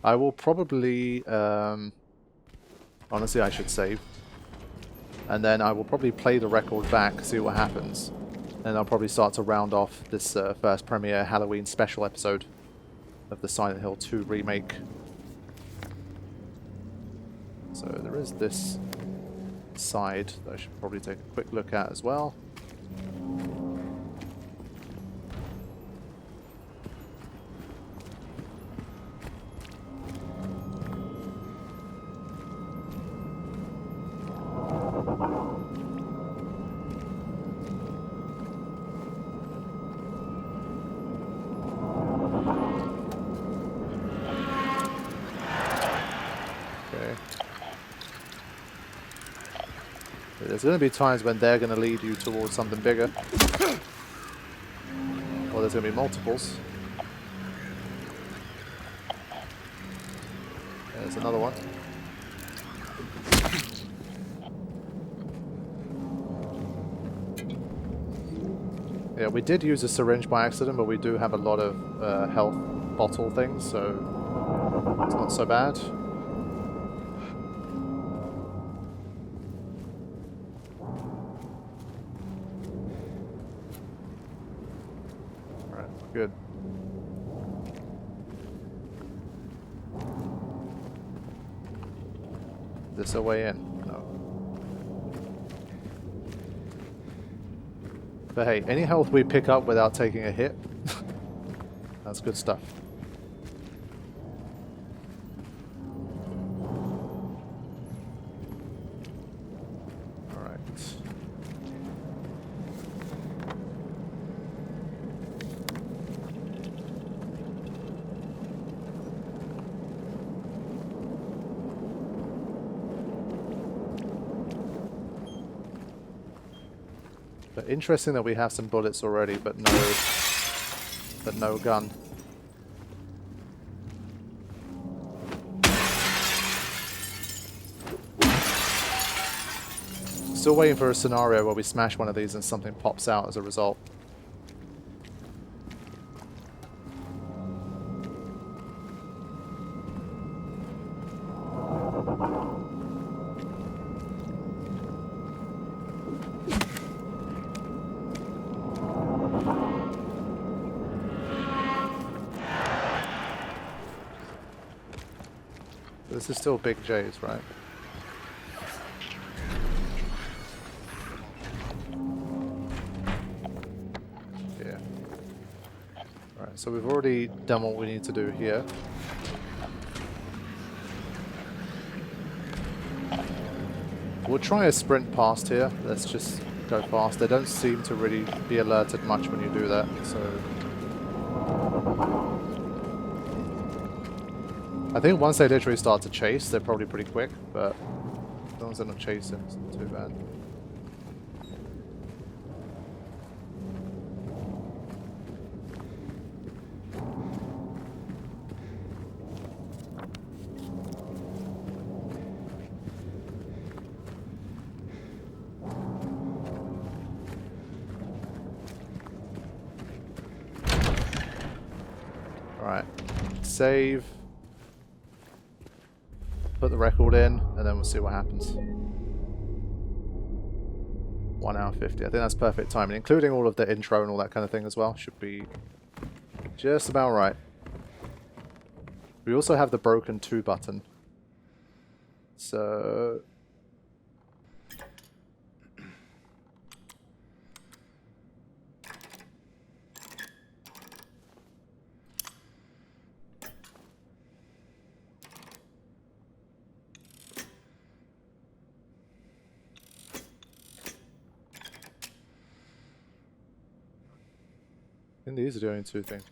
I will probably... honestly, I should save. And then I will probably play the record back, see what happens. And I'll probably start to round off this first premiere Halloween special episode of the Silent Hill 2 remake. So there is this side that I should probably take a quick look at as well. There's going to be times when they're going to lead you towards something bigger. Or there's going to be multiples. There's another one. Yeah, we did use a syringe by accident, but we do have a lot of health bottle things, so it's not so bad. Good. Is this a way in? No. But hey, any health we pick up without taking a hit, that's good stuff. Alright. But interesting that we have some bullets already, but no gun. Still waiting for a scenario where we smash one of these and something pops out as a result. This is still Big J's, right? Yeah. Alright, so we've already done what we need to do here. We'll try a sprint past here. Let's just go fast. They don't seem to really be alerted much when you do that, so... I think once they literally start to chase, they're probably pretty quick, but as long as they're not chasing, it's not too bad. Alright, save. Put the record in, and then we'll see what happens. 1 hour 50. I think that's perfect timing, including all of the intro and all that kind of thing as well. Should be just about right. We also have the broken 2 button. So... I think these are doing 2 things.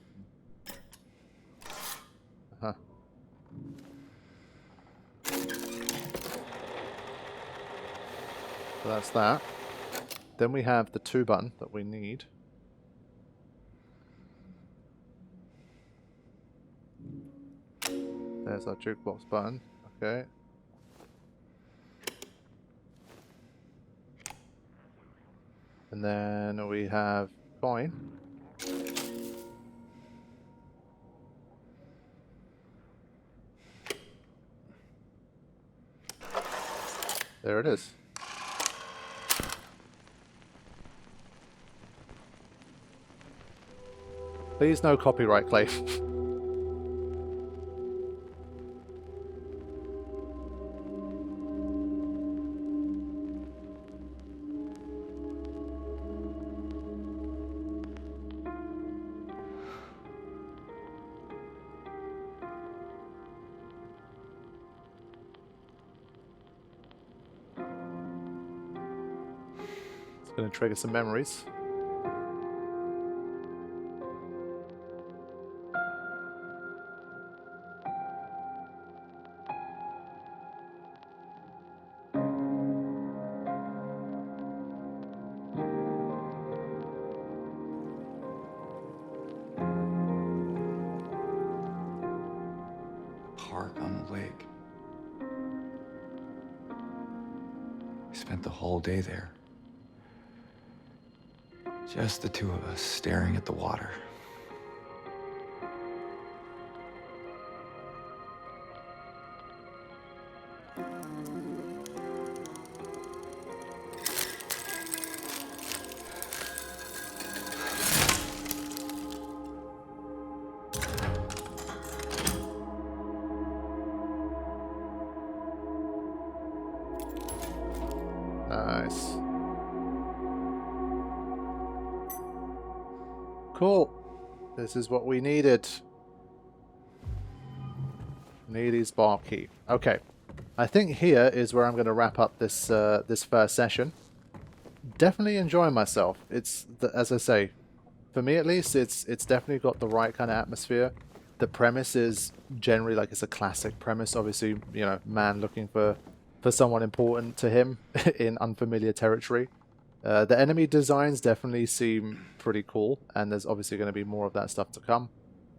that's that. Then we have the 2 button that we need. There's our jukebox button. Okay. And then we have coin. There it is. Please no copyright claim. It's going to trigger some memories. Park on the lake. We spent the whole day there. Just the 2 of us staring at the water. Nice. Cool. This is what we needed. Neely's bar key. Okay. I think here is where I'm going to wrap up this this first session. Definitely enjoying myself. It's as I say, for me at least, it's definitely got the right kind of atmosphere. The premise is generally like it's a classic premise. Obviously, you know, man looking for someone important to him in unfamiliar territory. The enemy designs definitely seem pretty cool, and there's obviously going to be more of that stuff to come.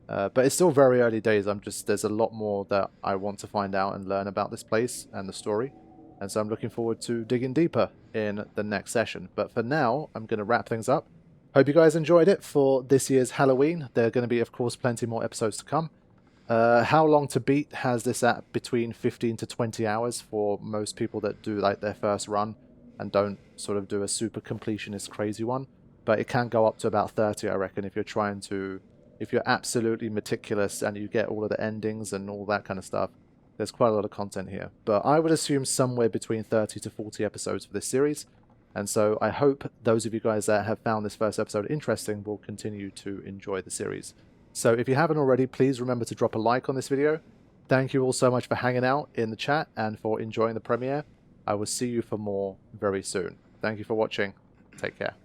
But it's still very early days. There's a lot more that I want to find out and learn about this place and the story. And so I'm looking forward to digging deeper in the next session. But for now, I'm going to wrap things up. Hope you guys enjoyed it for this year's Halloween. There are going to be, of course, plenty more episodes to come. How long to beat has this at between 15 to 20 hours for most people that do like their first run and don't sort of do a super completionist crazy one. But it can go up to about 30, I reckon, if you're absolutely meticulous and you get all of the endings and all that kind of stuff. There's quite a lot of content here. But I would assume somewhere between 30 to 40 episodes for this series. And so I hope those of you guys that have found this first episode interesting will continue to enjoy the series. So if you haven't already, please remember to drop a like on this video. Thank you all so much for hanging out in the chat and for enjoying the premiere. I will see you for more very soon. Thank you for watching. Take care.